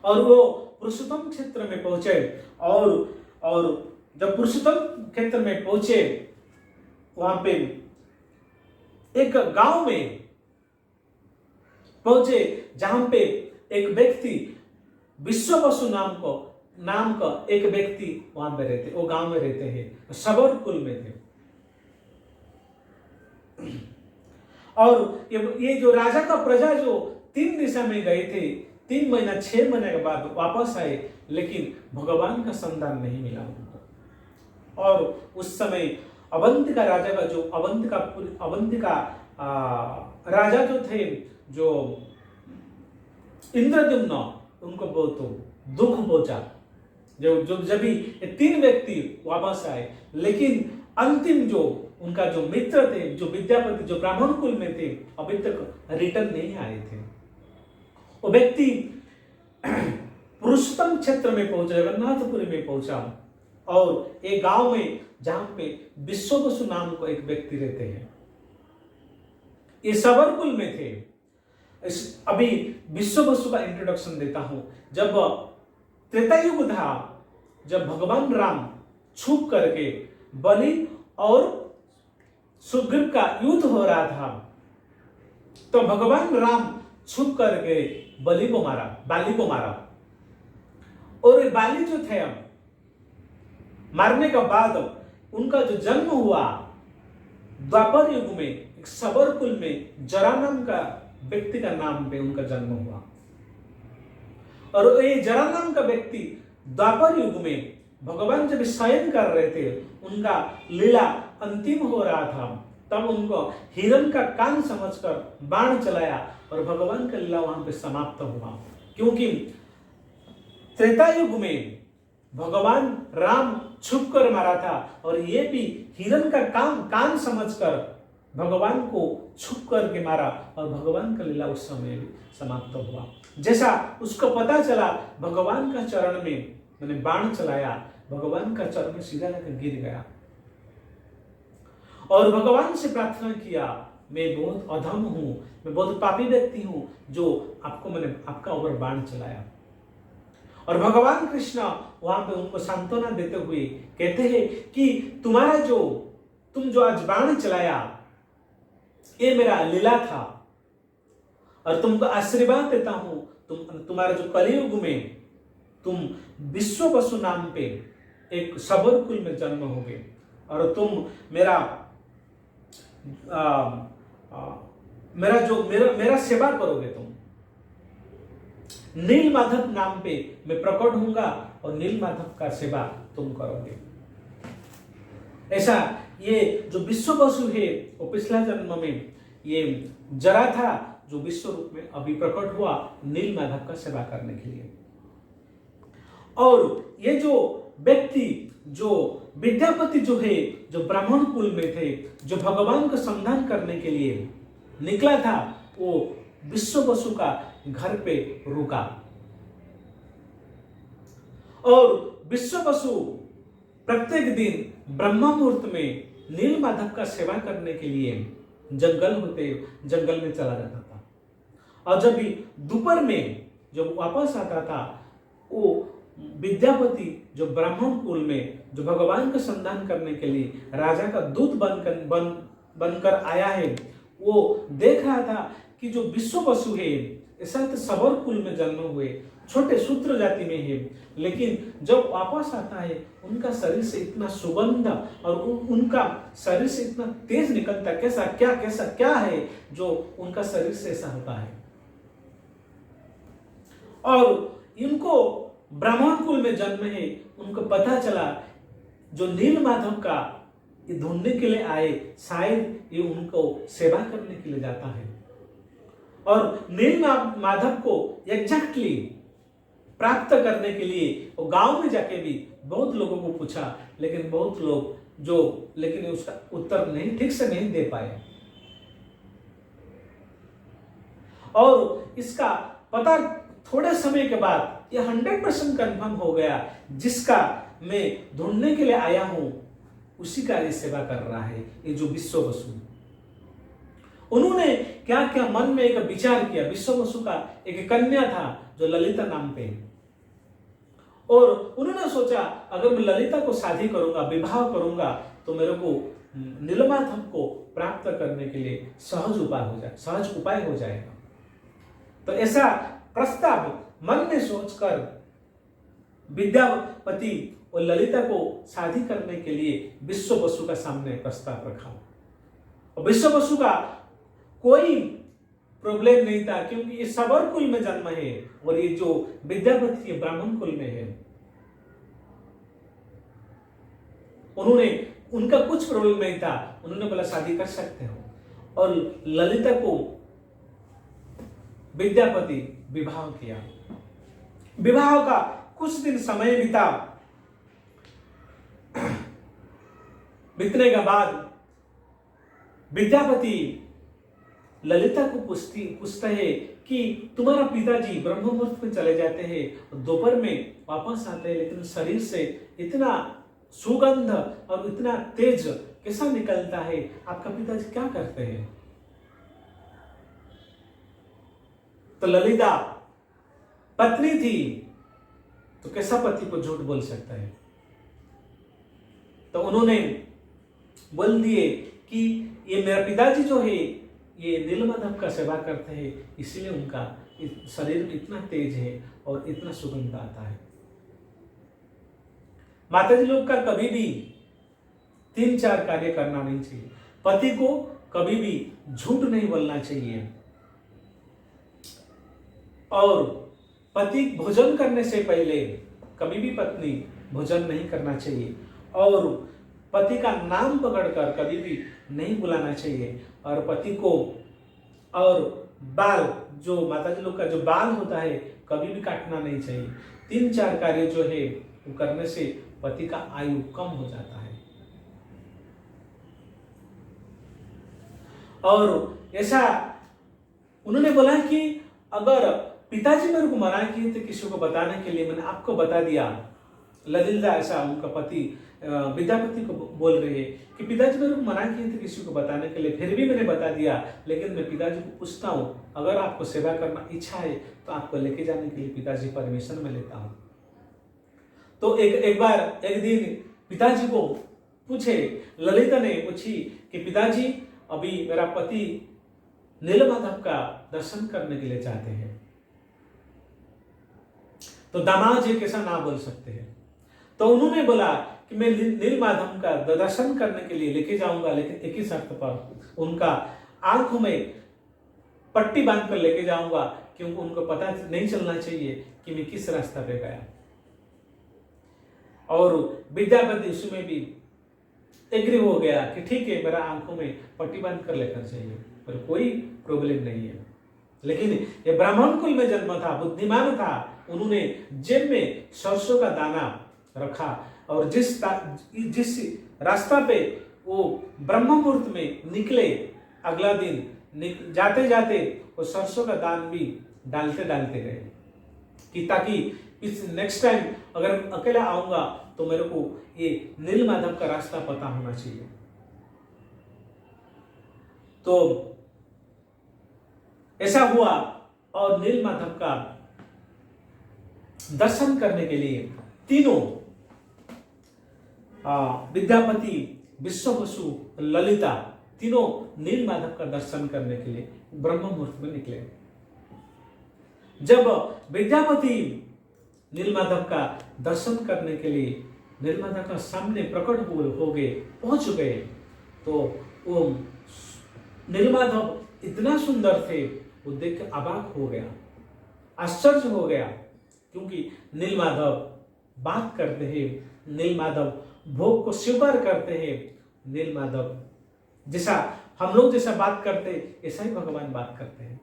[SPEAKER 1] और वो पुरुषोत्तम क्षेत्र में पहुंचे, और जब पुरुषोत्तम क्षेत्र में पहुंचे, वहां पे एक गांव में पहुंचे जहां पे एक व्यक्ति विश्व बसु नाम का एक व्यक्ति वहां पे रहते, वो गांव में रहते हैं, सबर कुल में थे। और ये जो राजा का प्रजा जो 3 दिशा में गए थे, 3 महीना 6 महीने के बाद वापस आए, लेकिन भगवान का संतान नहीं मिला उनको। और उस समय अवंतिका राजा का जो अवंतिका राजा जो थे, जो इंद्रद्युम्न, उनको बहुत दुख पहुंचा जब भी ये 3 व्यक्ति वापस आए, लेकिन अंतिम जो उनका जो मित्र थे, जो विद्यापति, जो ब्राह्मण कुल में थे, अभी तक रिटर्न नहीं आए थे। वो व्यक्ति पुरुषोत्तम क्षेत्र में पहुंचा, जगन्नाथपुरी में पहुंचा, और एक गांव में जहां पे विश्व बसु नाम को एक व्यक्ति रहते हैं, ये सबर कुल में थे। अभी विश्व बसु का इंट्रोडक्शन देता हूं। जब त्रेता युग था, जब भगवान राम छुप करके बलि और सुग्रीव का युद्ध हो रहा था, तो भगवान राम छुप करके बाली को मारा। और ये बाली जो थे, मारने के बाद उनका जो जन्म हुआ द्वापर युग में, एक सबर कुल में जरा नाम का व्यक्ति का नाम पे उनका जन्म हुआ। और ये जरा नाम का व्यक्ति द्वापर युग में भगवान जब शयन कर रहे थे, उनका लीला अंतिम हो रहा था, तब उनको हिरण का कान समझकर बाण चलाया और भगवान का लीला वहां पे समाप्त हुआ। क्योंकि त्रेता युग में भगवान राम छुप कर मारा था, और ये भी हिरण का कान समझकर भगवान को छुप करके मारा, और भगवान का लीला उस समय भी समाप्त हुआ। जैसा उसको पता चला, भगवान का चरण में मैंने बाण चलाया, भगवान का चरण में सीधा जाकर गिर गया और भगवान से प्रार्थना किया, मैं बहुत अधम हूं, मैं बहुत पापी व्यक्ति हूं, जो मैंने आपका ऊपर बाण चलाया। और भगवान कृष्ण वहां पे उनको सांत्वना देते हुए कहते हैं कि तुम जो आज बाण चलाया, ये मेरा लीला था, और तुमको आशीर्वाद देता हूं, तुम्हारे जो कलियुग में तुम विश्व बसु नाम पे एक सबर कुल में जन्म होगे, और तुम मेरा सेवा करोगे। तुम नील माधव नाम पे मैं प्रकट होऊंगा, और नील माधव का सेवा तुम करोगे। ऐसा ये जो विश्व बसु है, वो पिछला जन्म में ये जरा था, जो विश्व रूप में अभी प्रकट हुआ नील माधव का सेवा करने के लिए। और ये जो व्यक्ति, जो विद्यापति जो है, जो ब्राह्मण कुल में थे, जो भगवान का संधान करने के लिए निकला था, वो विश्व बसु का घर पे रुका। और विश्व बसु प्रत्येक दिन ब्रह्म मुहूर्त में नील माधव का सेवा करने के लिए जंगल में चला जाता था, और जब भी दोपहर में जब वापस आता था, वो विद्यापति जो ब्राह्मण कुल में, जो भगवान का संधान करने के लिए राजा का दूत बनकर आया है, वो देख रहा था कि जो विश्व बसु है, ऐसा तो सबर कुल में जन्म हुए, छोटे शूद्र जाति में है, लेकिन जब वापस आता है, उनका शरीर से इतना सुगंध और उनका शरीर से इतना तेज निकलता, कैसा क्या है जो उनका शरीर से ऐसा होता है। और इनको ब्राह्मण कुल में जन्म है, उनको पता चला जो नील माधव का ये ढूंढने के लिए आए, शायद ये उनको सेवा करने के लिए जाता है। और नील माधव को एग्जैक्टली प्राप्त करने के लिए वो गांव में जाके भी बहुत लोगों को पूछा, लेकिन बहुत लोग लेकिन उसका उत्तर ठीक से नहीं दे पाए। और इसका पता थोड़े समय के बाद ये 100% कंफर्म हो गया, जिसका मैं ढूंढने के लिए आया हूं, उसी का ये सेवा कर रहा है, ये जो विश्व बसु। उन्होंने क्या क्या मन में एक विचार किया। विश्व बसु का एक कन्या था जो ललिता नाम पे, और उन्होंने सोचा अगर मैं ललिता को शादी करूंगा, विवाह करूंगा, तो मेरे को नीलमाधव को प्राप्त करने के लिए सहज उपाय हो जाएगा। तो ऐसा प्रस्ताव मन में सोचकर विद्यापति और ललिता को शादी करने के लिए विश्व बसु का सामने प्रस्ताव रखा। और विश्व बसु का कोई प्रॉब्लम नहीं था, क्योंकि ये सबर कुल में जन्म है और ये जो विद्यापति है ब्राह्मण कुल में है। उनका कुछ प्रॉब्लम नहीं था, उन्होंने बोला शादी कर सकते हो। और ललिता को विद्यापति विवाह किया। विवाह का कुछ दिन समय बीतने के बाद विद्यापति ललिता को पूछता है कि तुम्हारा पिताजी ब्रह्म मुहूर्त में चले जाते हैं, दोपहर में वापस आते हैं, लेकिन शरीर से इतना सुगंध और इतना तेज कैसा निकलता है, आपका पिताजी क्या करते हैं? तो ललिता पत्नी थी, तो कैसा पति को झूठ बोल सकता है? तो उन्होंने बोल दिए कि ये मेरा पिताजी जो है ये नीलमाधव का सेवा करते हैं, इसलिए उनका शरीर में इतना तेज है और इतना सुगंध आता है। माताजी लोग का कभी भी 3-4 कार्य करना नहीं चाहिए। पति को कभी भी झूठ नहीं बोलना चाहिए, और पति भोजन करने से पहले कभी भी पत्नी भोजन नहीं करना चाहिए, और पति का नाम पकड़कर कभी भी नहीं बुलाना चाहिए, और पति को और बाल जो माताजी लोग का जो बाल होता है कभी भी काटना नहीं चाहिए। 3-4 कार्य जो है वो करने से पति का आयु कम हो जाता है। और ऐसा उन्होंने बोला कि अगर पिताजी मेरे को मना किए थे किसी को बताने के लिए, मैंने आपको बता दिया। ललिता ऐसा उनका पति विद्यापति को बोल रहे हैं कि पिताजी मेरे को मना किए थे किसी को बताने के लिए, फिर भी मैंने बता दिया, लेकिन मैं पिताजी को पूछता हूँ, अगर आपको सेवा करना इच्छा है तो आपको लेके जाने के लिए पिताजी परमिशन में लेता हूँ। तो एक दिन पिताजी को पूछे, ललिता ने पूछी कि पिताजी अभी मेरा पति नीलमाधव का दर्शन करने के लिए चाहते हैं। तो दामाद जी कैसा ना बोल सकते हैं। तो उन्होंने बोला कि मैं नीलमाधव का दर्शन करने के लिए लेके जाऊंगा, लेकिन एक ही शर्त पर, उनका आंखों में पट्टी बांध कर लेके जाऊंगा, क्योंकि उनको पता नहीं चलना चाहिए कि मैं किस रास्ता पे गया। और विद्यापति उसमें भी एग्री हो गया कि ठीक है, मेरा आंखों में पट्टी बांध कर लेकर चाहिए, पर कोई प्रॉब्लम नहीं है। लेकिन ये ब्राह्मण कुल में जन्म था, बुद्धिमान था, उन्होंने जेब में सरसों का दाना रखा, और जिस रास्ता पे वो ब्रह्म मुहूर्त में निकले, अगला दिन जाते जाते वो सरसों का दान भी डालते गए, कि ताकि इस नेक्स्ट टाइम अगर अकेला आऊंगा तो मेरे को ये नीलमाधव का रास्ता पता होना चाहिए। तो ऐसा हुआ, और नीलमाधव का दर्शन करने के लिए तीनों विद्यापति, विश्व बसु, ललिता, तीनों नीलमाधव का दर्शन करने के लिए ब्रह्म मुहूर्त में निकले। जब विद्यापति नीलमाधव का दर्शन करने के लिए नीलमाधव का सामने प्रकट हो गए, पहुंच गए, तो वो नीलमाधव इतना सुंदर थे, वो देख के अबाक हो गया, आश्चर्य हो गया, क्योंकि नीलमाधव बात करते हैं, नीलमाधव भोग को स्वीकार करते हैं, नीलमाधव जैसा हम लोग जैसा बात करते ऐसा ही भगवान बात करते हैं।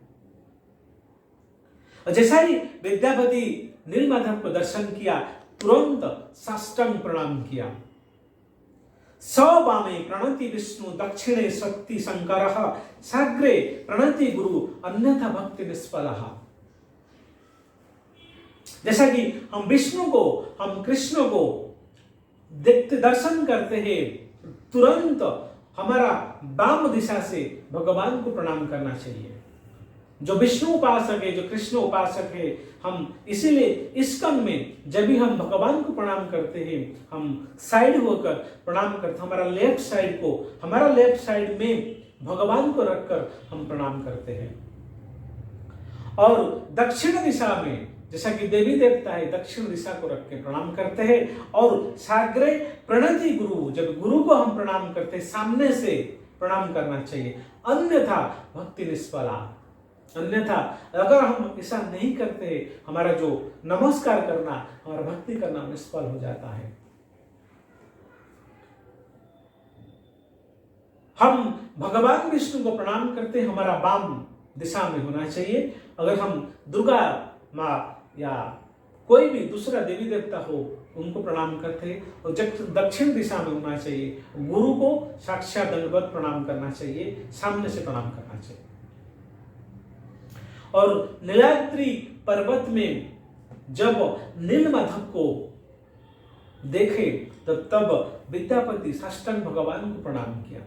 [SPEAKER 1] और जैसा ही विद्यापति नीलमाधव को दर्शन किया, तुरंत साष्टांग प्रणाम किया। सवामे प्रणति विष्णु, दक्षिणे शक्ति शंकर, साग्रे प्रणति गुरु, अन्यथा भक्ति निष्फलः। जैसा कि हम विष्णु को, हम कृष्ण को देखते दर्शन करते हैं, तुरंत हमारा वाम दिशा से भगवान को प्रणाम करना चाहिए। जो विष्णु उपासक है, जो कृष्ण उपासक है, हम इसीलिए इस्कन में जब भी हम भगवान को प्रणाम करते हैं, हम साइड होकर प्रणाम करते, हमारा लेफ्ट साइड में भगवान को रखकर हम प्रणाम करते हैं। और दक्षिण दिशा में, जैसा कि देवी देवता है, दक्षिण दिशा को रख के प्रणाम करते हैं। और साग्रे प्रणति गुरु, जब गुरु को हम प्रणाम करते हैं सामने से प्रणाम करना चाहिए, अन्यथा भक्ति निष्फला। अन्यथा अगर हम ऐसा नहीं करते, हमारा जो नमस्कार करना, हमारा भक्ति करना निष्फल हो जाता है। हम भगवान विष्णु को प्रणाम करते, हमारा वाम दिशा में होना चाहिए। अगर हम दुर्गा माँ या कोई भी दूसरा देवी देवता हो उनको प्रणाम करते हैं, और दक्षिण दिशा में होना चाहिए। गुरु को साक्षात दंडवत प्रणाम करना चाहिए, सामने से प्रणाम करना चाहिए। और नीलाद्रि पर्वत में जब नीलमाधव को देखे तब विद्यापति साष्टांग भगवान को प्रणाम किया।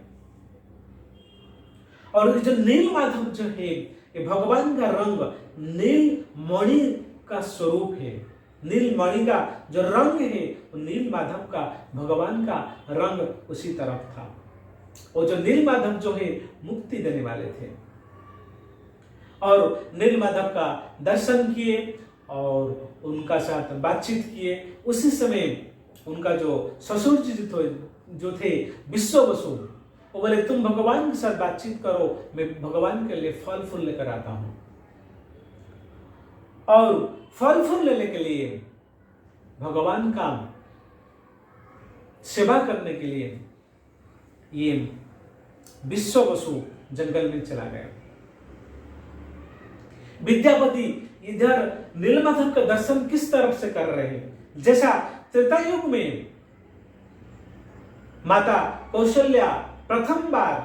[SPEAKER 1] और जो नीलमाधव जो है, ये भगवान का रंग नील मणि का स्वरूप है। नील मणि का जो रंग है वो नीलमाधव का, भगवान का रंग उसी तरफ था। और जो नीलमाधव जो है मुक्ति देने वाले थे। और नीलमाधव का दर्शन किए और उनका साथ बातचीत किए। उसी समय उनका जो ससुर जी जो थे विश्व वसु, वो बोले तुम भगवान के साथ बातचीत करो, मैं भगवान के लिए फल फूल लेकर आता हूं। और फल फूल लेने के लिए, भगवान का सेवा करने के लिए ये विश्व वसु जंगल में चला गया। विद्यापति इधर नीलमाधव का दर्शन किस तरफ से कर रहे हैं, जैसा त्रेता युग में माता कौशल्या प्रथम बार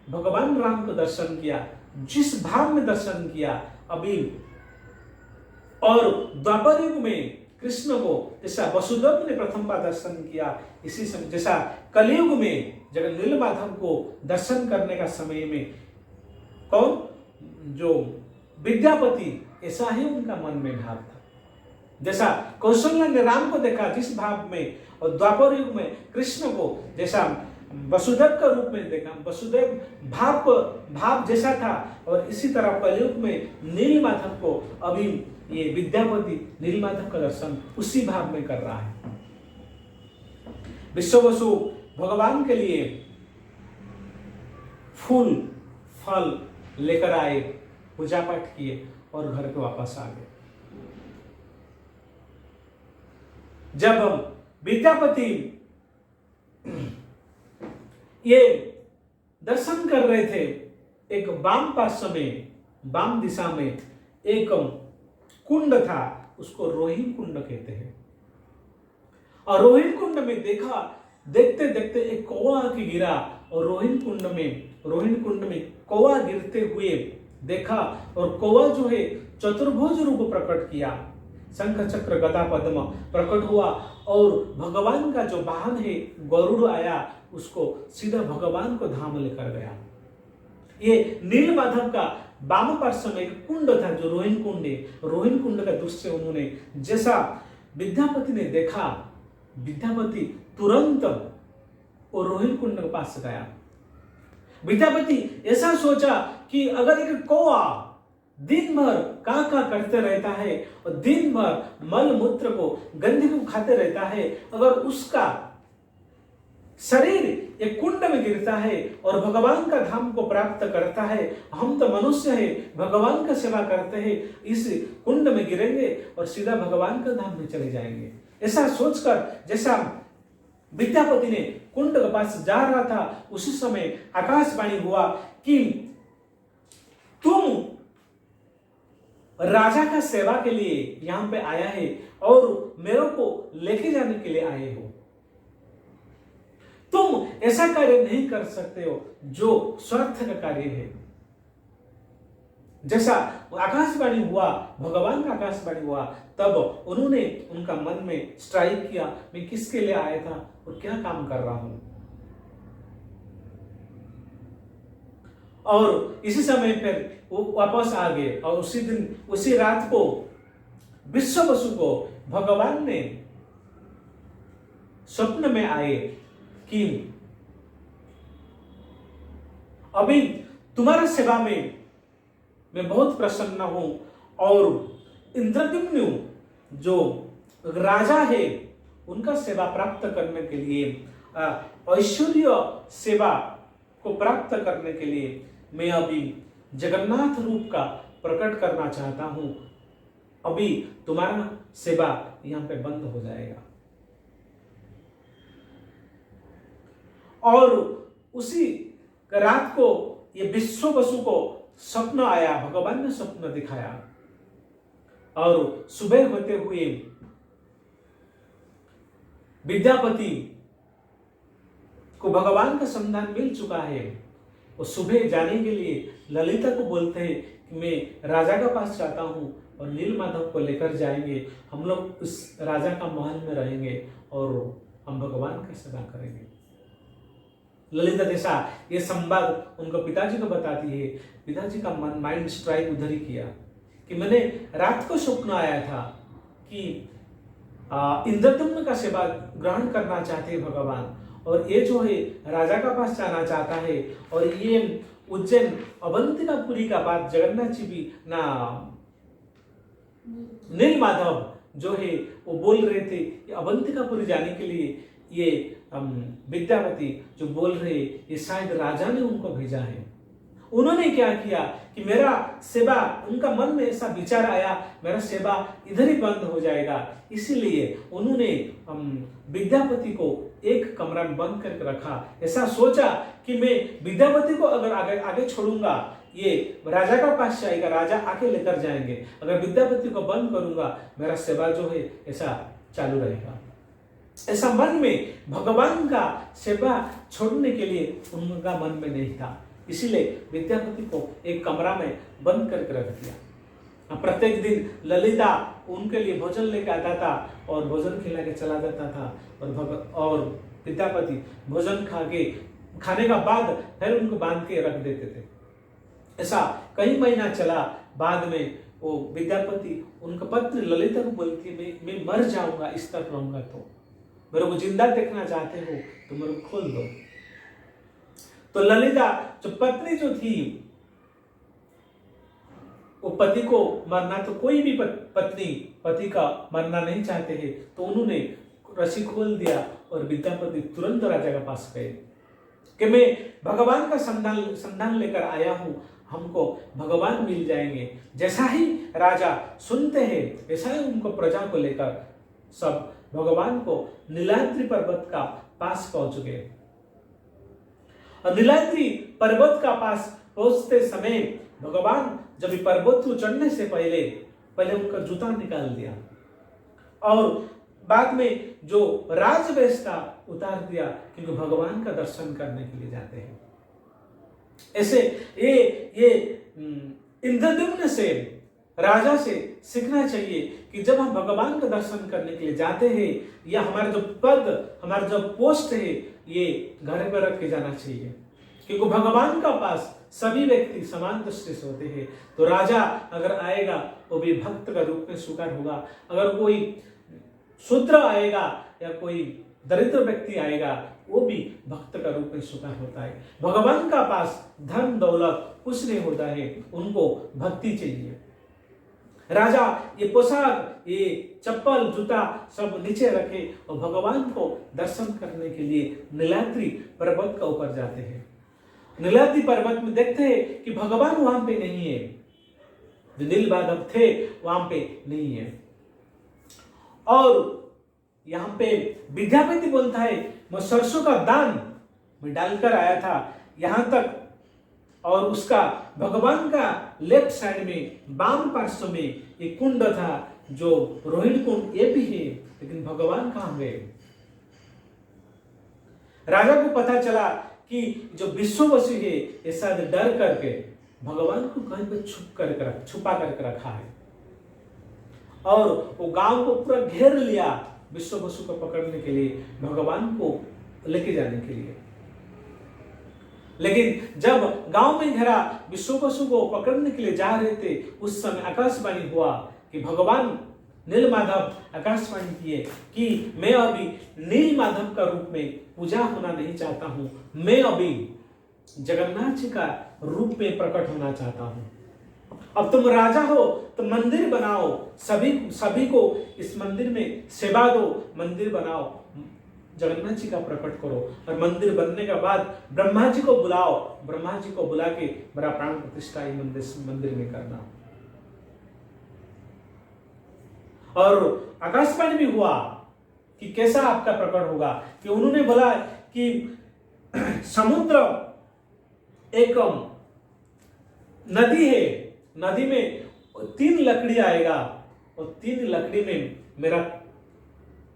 [SPEAKER 1] भगवान राम को दर्शन किया, जिस भाव में दर्शन किया अभी, और द्वापर युग में कृष्ण को जैसा वसुदेव ने प्रथम बार दर्शन किया, इसी समय जैसा कलयुग में जब नीलमाधव को दर्शन करने का समय में कौन जो विद्यापति, ऐसा ही उनका मन में भाव था। जैसा कौशल्या ने राम को देखा जिस भाव में, और द्वापर युग में कृष्ण को जैसा वसुदेव का रूप में देखा, वसुदेव भाव जैसा था, और इसी तरह कलयुग में नीलमाधव को अभी ये विद्यापति नीलमाधव का दर्शन उसी भाव में कर रहा है। विश्व वसु भगवान के लिए फूल फल लेकर आए, पूजा पाठ किए और घर पे वापस आ गए। जब विद्यापति ये दर्शन कर रहे थे, एक वाम पार्श्व में, वाम दिशा में एक कुंड था, उसको रोहिणी कुंड कहते हैं। और रोहिणी कुंड में देखा, देखते देखते एक कौवा आके गिरा, और रोहिणी कुंड में कौवा गिरते हुए देखा, और कौवा जो है चतुर्भुज रूप प्रकट किया, शंख चक्र गदा पद्म प्रकट हुआ, और भगवान का जो वाहन है गरुड़ आया, उसको सीधा भगवान को धाम लेकर गया। ये नीलमाधव का वाम पार्श्व में एक कुंड था जो रोहिणी कुंड है। रोहिणी कुंड का दृश्य उन्होंने जैसा विद्यापति ने देखा, विद्यापति तुरंत वो रोहिणी कुंड के पास गया। विद्यापति ऐसा सोचा कि अगर एक कौवा दिन भर kaa करते रहता है और दिन भर मल मूत्र को गंदगी को खाते रहता है, अगर उसका शरीर एक कुंड में गिरता है और भगवान का धाम को प्राप्त करता है, हम तो मनुष्य है, भगवान का सेवा करते हैं, इस कुंड में गिरेंगे और सीधा भगवान का धाम में चले जाएंगे। ऐसा सोचकर जैसा विद्यापति ने कुंड के पास जा रहा था, उसी समय आकाशवाणी हुआ कि तुम राजा का सेवा के लिए यहां पे आया है और मेरे को लेके जाने के लिए आए हो। तुम ऐसा कार्य नहीं कर सकते हो जो स्वार्थ का कार्य है। जैसा आकाशवाणी हुआ, भगवान का आकाशवाणी हुआ, तब उन्होंने उनका मन में स्ट्राइक किया, मैं किसके लिए आया था और क्या काम कर रहा हूं। और इसी समय फिर वो वापस आ गए, और उसी दिन उसी रात को विश्व वसु को भगवान ने स्वप्न में आए कि अभी तुम्हारा सेवा में मैं बहुत प्रसन्न हूं और इंद्रद्युम्न जो राजा है उनका सेवा प्राप्त करने के लिए, ऐश्वर्य सेवा को प्राप्त करने के लिए मैं अभी जगन्नाथ रूप का प्रकट करना चाहता हूं। अभी तुम्हारा सेवा यहां पे बंद हो जाएगा। और उसी रात को ये विश्व वसु को स्वप्न आया, भगवान ने स्वप्न दिखाया और सुबह होते हुए विद्यापति को भगवान का संधान मिल चुका है। वो सुबह जाने के लिए ललिता को बोलते हैं कि मैं राजा का पास जाता हूं और नीलमाधव को लेकर जाएंगे, हम लोग उस राजा का महल में रहेंगे और हम भगवान का सेवा करेंगे। ललिता जैसा ये संवाद उनको पिताजी को बताती है। पिताजी का माइंड स्ट्राइक उधर ही किया कि मैंने रात को स्वप्न आया था कि इंद्रद्युम्न का सेवा ग्रहण करना चाहते हैं भगवान, और ये जो है राजा का पास जाना चाहता है, और ये उज्जैन अवंतिकापुरी का बात जगन्नाथ जी भी ना नीलमाधव जो है वो बोल रहे थे कि अवंतिकापुरी जाने के लिए ये विद्यापति जो बोल रहे ये शायद राजा ने उनको भेजा है। उन्होंने क्या किया कि मेरा सेवा, उनका मन में ऐसा विचार आया मेरा सेवा इधर ही बंद हो जाएगा, इसीलिए उन्होंने विद्यापति को एक कमरा में बंद करके रखा। ऐसा सोचा कि मैं विद्यापति को अगर आगे छोड़ूंगा ये राजा का पास जाएगा, राजा आके लेकर जाएंगे, अगर विद्यापति को बंद करूंगा मेरा सेवा जो है ऐसा चालू रहेगा। ऐसा मन में भगवान का सेवा छोड़ने के लिए उनका मन में नहीं था, इसीलिए विद्यापति को एक कमरा में बंद करके रख दिया। प्रत्येक दिन ललिता उनके लिए भोजन लेकर आता था और भोजन खिला के चला जाता था, और विद्यापति भोजन खाने का बाद फिर उनको बांध के रख देते थे। ऐसा कई महीना चला। बाद में वो विद्यापति उनका पत्नी ललिता को बोलती है मैं मर जाऊंगा इस तरह रहूंगा, तो मेरे को जिंदा देखना चाहते हो तो मेरे को खोल दो। तो ललिता जो पत्नी जो थी वो पति को मरना, तो कोई भी पत्नी पति का मरना नहीं चाहते हैं, तो उन्होंने रस्सी खोल दिया और विद्यापति तुरंत राजा के पास गए कि मैं भगवान का संधान लेकर आया हूं, हमको भगवान मिल जाएंगे। जैसा ही राजा सुनते हैं ऐसा ही उनको प्रजा को लेकर सब भगवान को नीलाद्रि पर्वत का पास पहुंच गए। और नीलाद्रि पर्वत का पास पहुंचते समय भगवान जब पर्वत को चढ़ने से पहले उनका जूता निकाल दिया और बाद में जो राजवेश था उतार दिया, क्योंकि भगवान का दर्शन करने के लिए जाते हैं। ऐसे ये इंद्रद्युम्न से राजा से सीखना चाहिए कि जब हम भगवान का दर्शन करने के लिए जाते हैं या हमारा जो पद, हमारा जो पोस्ट है ये घर पर रख के जाना चाहिए, क्योंकि भगवान का पास सभी व्यक्ति समान दृष्टि से होते हैं। तो राजा अगर आएगा वो भी भक्त का रूप में स्वीकार होगा, अगर कोई शूद्र आएगा या कोई दरिद्र व्यक्ति आएगा वो भी भक्त का रूप में स्वीकार होता है। भगवान का पास धन दौलत कुछ नहीं होता है, उनको भक्ति चाहिए। राजा ये पोशाक, ये चप्पल, जूता सब नीचे रखे और भगवान को दर्शन करने के लिए नीलाद्रि पर्वत का ऊपर जाते हैं। नीलाद्रि पर्वत में देखते हैं कि भगवान वहां पे नहीं है, जो नीलमाधव थे वहां पे नहीं है। और यहाँ पे विद्यापति बोलता है मैं सरसों का दान मैं डालकर आया था यहाँ तक, और उसका भगवान का लेफ्ट साइड में वाम पार्श्व में एक कुंड था जो रोहिणी कुंड ये भी है, लेकिन भगवान कहाँ गए। राजा को पता चला कि जो विश्ववसु है ये शायद डर करके भगवान को कहीं पे छुपा करके रखा है, और वो गांव को पूरा घेर लिया विश्ववसु को पकड़ने के लिए, भगवान को लेके जाने के लिए। लेकिन जब गांव में घेरा विश्ववसु को पकड़ने के लिए जा रहे थे, उस समय आकाशवाणी हुआ कि भगवान नीलमाधव आकाशवाणी किए कि मैं अभी नीलमाधव का रूप में पूजा होना नहीं चाहता हूं, मैं अभी जगन्नाथ जी का रूप में प्रकट होना चाहता हूं। अब तुम राजा हो तो मंदिर बनाओ, सभी को इस मंदिर में सेवा दो, मंदिर बनाओ, जगन्नाथ जी का प्रकट करो। और मंदिर बनने के बाद ब्रह्मा जी को बुलाओ, ब्रह्मा जी को बुला के मेरा प्राण प्रतिष्ठा मंदिर में करना। और आकाशवाणी भी हुआ कि कैसा आपका प्रकट होगा, कि उन्होंने बोला कि समुद्र एक नदी है, नदी में 3 लकड़ी आएगा और 3 लकड़ी में मेरा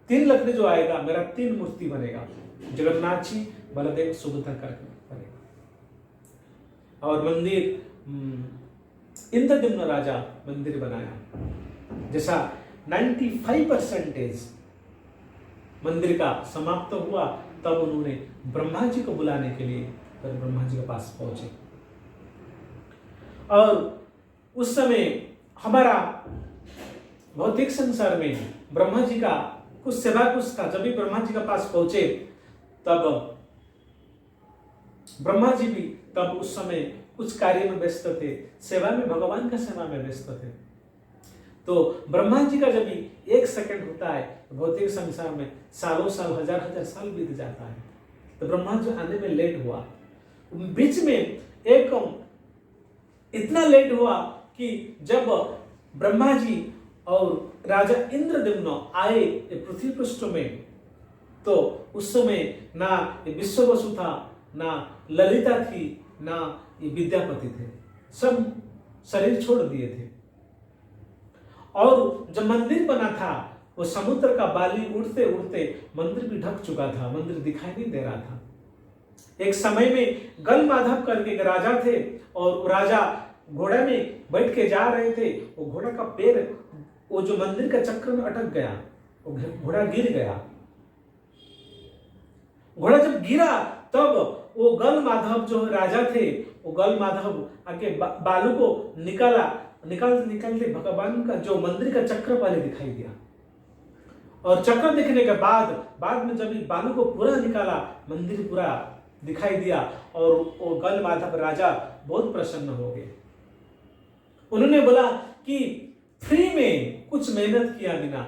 [SPEAKER 1] 3 लकड़ी जो आएगा मेरा 3 मूर्ति बनेगा, जगन्नाथ जी, बलदेव, सुभद्रा करके बनेगा। और मंदिर इंद्रद्युम्न राजा मंदिर बनाया, जैसा 95% मंदिर का समाप्त हुआ, तब उन्होंने ब्रह्मा जी को बुलाने के लिए फिर ब्रह्मा जी के पास पहुंचे। और उस समय हमारा भौतिक संसार में ब्रह्मा जी का कुछ सेवा कुछ था। जब भी ब्रह्मा जी के पास पहुंचे तब ब्रह्मा जी भी तब उस समय कुछ कार्य में व्यस्त थे, सेवा में, भगवान का सेवा में व्यस्त थे। तो ब्रह्मा जी का जब भी 1 सेकंड होता है भौतिक संसार में सालों साल, हजार साल बीत जाता है। तो ब्रह्मा जी आने में लेट हुआ, बीच में एक इतना लेट हुआ कि जब ब्रह्मा जी और राजा इंद्रद्युम्न आए पृथ्वी पृष्ठ में, तो उस समय ना ये विश्ववसु था, ना ललिता थी, ना ये विद्यापति थे, सब शरीर छोड़ दिए थे। और जब मंदिर बना था वो समुद्र का बाली उड़ते उड़ते मंदिर भी ढक चुका था, मंदिर दिखाई नहीं दे रहा था। एक समय में गल माधव करके एक राजा थे और राजा घोड़ा में बैठ के जा रहे थे, वो घोड़ा का पैर वो जो मंदिर का चक्र में अटक गया, वो घोड़ा गिर गया। घोड़ा जब गिरा तब वो गल माधव जो राजा थे, वो गल माधव आके बालू को निकालते भगवान का जो मंदिर का चक्र पहले दिखाई दिया। और चक्र दिखने के बाद में जब बालू को पूरा निकाला, मंदिर पूरा दिखाई दिया और वो गल माधव राजा बहुत प्रसन्न हो गए। उन्होंने बोला कि फ्री में कुछ मेहनत किया बिना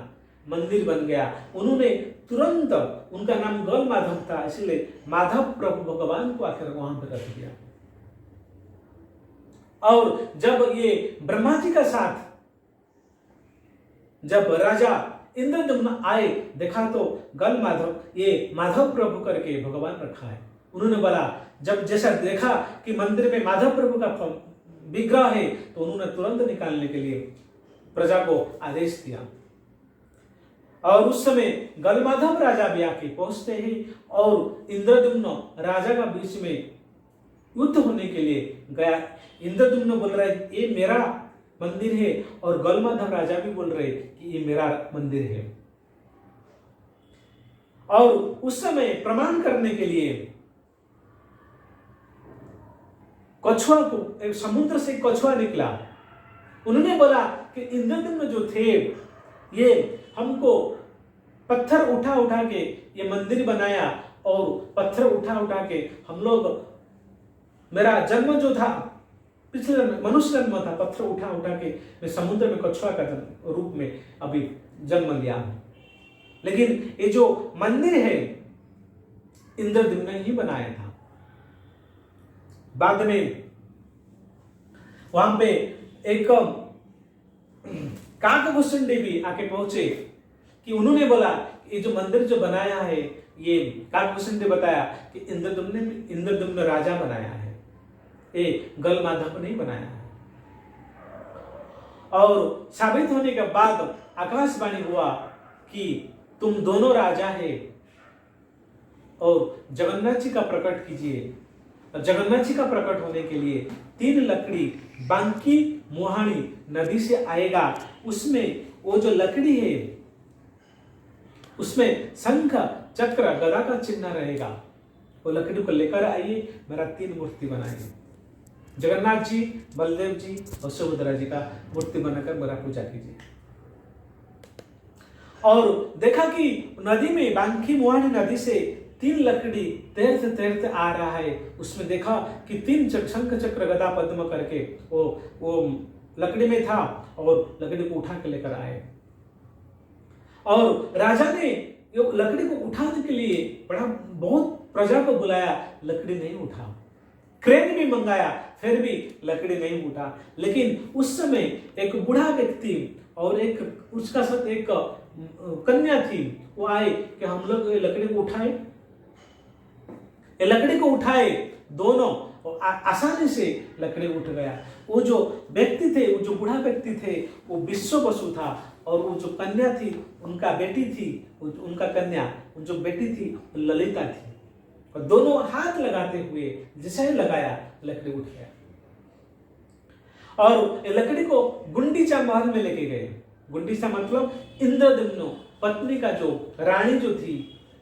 [SPEAKER 1] मंदिर बन गया। उन्होंने तुरंत, उनका नाम गल माधव था इसलिए माधव प्रभु भगवान को आकर वहां पर रख दिया। और जब ये ब्रह्मा जी का साथ जब राजा इंद्रद्युम्न आए, देखा तो गल माधव, ये माधव प्रभु करके भगवान रखा है। उन्होंने बोला, जब जैसा देखा कि मंदिर में माधव प्रभु का विग्रह है, तो उन्होंने तुरंत निकालने के लिए प्रजा को आदेश दिया। और उस समय गल माधव राजा भी आके पहुंचते हैं और इंद्रद्युम्न राजा का बीच में युद्ध होने के लिए गया। इंद्रद्युम्न बोल रहा है ये मेरा मंदिर है, और गल माधव राजा भी बोल रहे कि ये मेरा मंदिर है। और उस समय प्रमाण करने के लिए कछुआ को, एक समुद्र से कछुआ निकला। उन्होंने बोला कि इंद्रद्युम्न जो थे ये हमको पत्थर उठा उठा के ये मंदिर बनाया, और पत्थर उठा उठा के हम लोग, मेरा जन्म जो था पिछले मनुष्य जन्म था, पत्थर उठा उठा के मैं समुद्र में कछुआ का रूप में अभी जन्म लिया हूं। लेकिन ये जो मंदिर है इंद्रद्युम्न ने ही बनाया था। बाद में वहां पे एक काकभूषुंडी भी आके पहुंचे कि उन्होंने बोला ये जो मंदिर जो बनाया है, ये काकभूषुंडी बताया कि इंद्रद्युम्न राजा बनाया है, ये गल माधव ने बनाया है। और साबित होने के बाद आकाशवाणी हुआ कि तुम दोनों राजा है और जगन्नाथ जी का प्रकट कीजिए। और जगन्नाथ जी का प्रकट होने के लिए 3 लकड़ी बांकी मुहानी नदी से आएगा, उसमें वो जो लकड़ी है उसमें शंख चक्र गदा का चिन्ह रहेगा। वो लकड़ी को लेकर आइए, मेरा 3 मूर्ति बनाइए। जगन्नाथ जी, बलदेव जी और सुभद्रा जी का मूर्ति बनाकर मेरा पूजा कीजिए। और देखा कि नदी में बांकी मुहानी नदी से 3 लकड़ी तैरते तैरते आ रहा है। उसमें देखा कि 3 शंख चक्र गदा पद्म करके वो लकड़ी में था और लकड़ी को उठा के लेकर आए। और राजा ने लकड़ी को उठाने के लिए बहुत प्रजा को बुलाया, लकड़ी नहीं उठा। क्रेन भी मंगाया, फिर भी लकड़ी नहीं उठा। लेकिन उस समय एक बूढ़ा व्यक्ति और एक उसका साथ एक कन्या थी, वो आए कि हम लोग ये लकड़ी को उठाए। ये लकड़ी को उठाए दोनों, और आसानी से लकड़ी उठ गया। वो जो व्यक्ति थे, वो जो बूढ़ा व्यक्ति थे, वो विश्व वसु था। और वो जो कन्या थी, उनका बेटी थी, उनका कन्या जो बेटी थी ललिता थी। और दोनों हाथ लगाते हुए जैसे ही लगाया, लकड़ी उठ गया। और लकड़ी को गुंडीचा महल में लेके गए। गुंडीचा मतलब इंद्रद्युम्न पत्नी का जो रानी जो थी,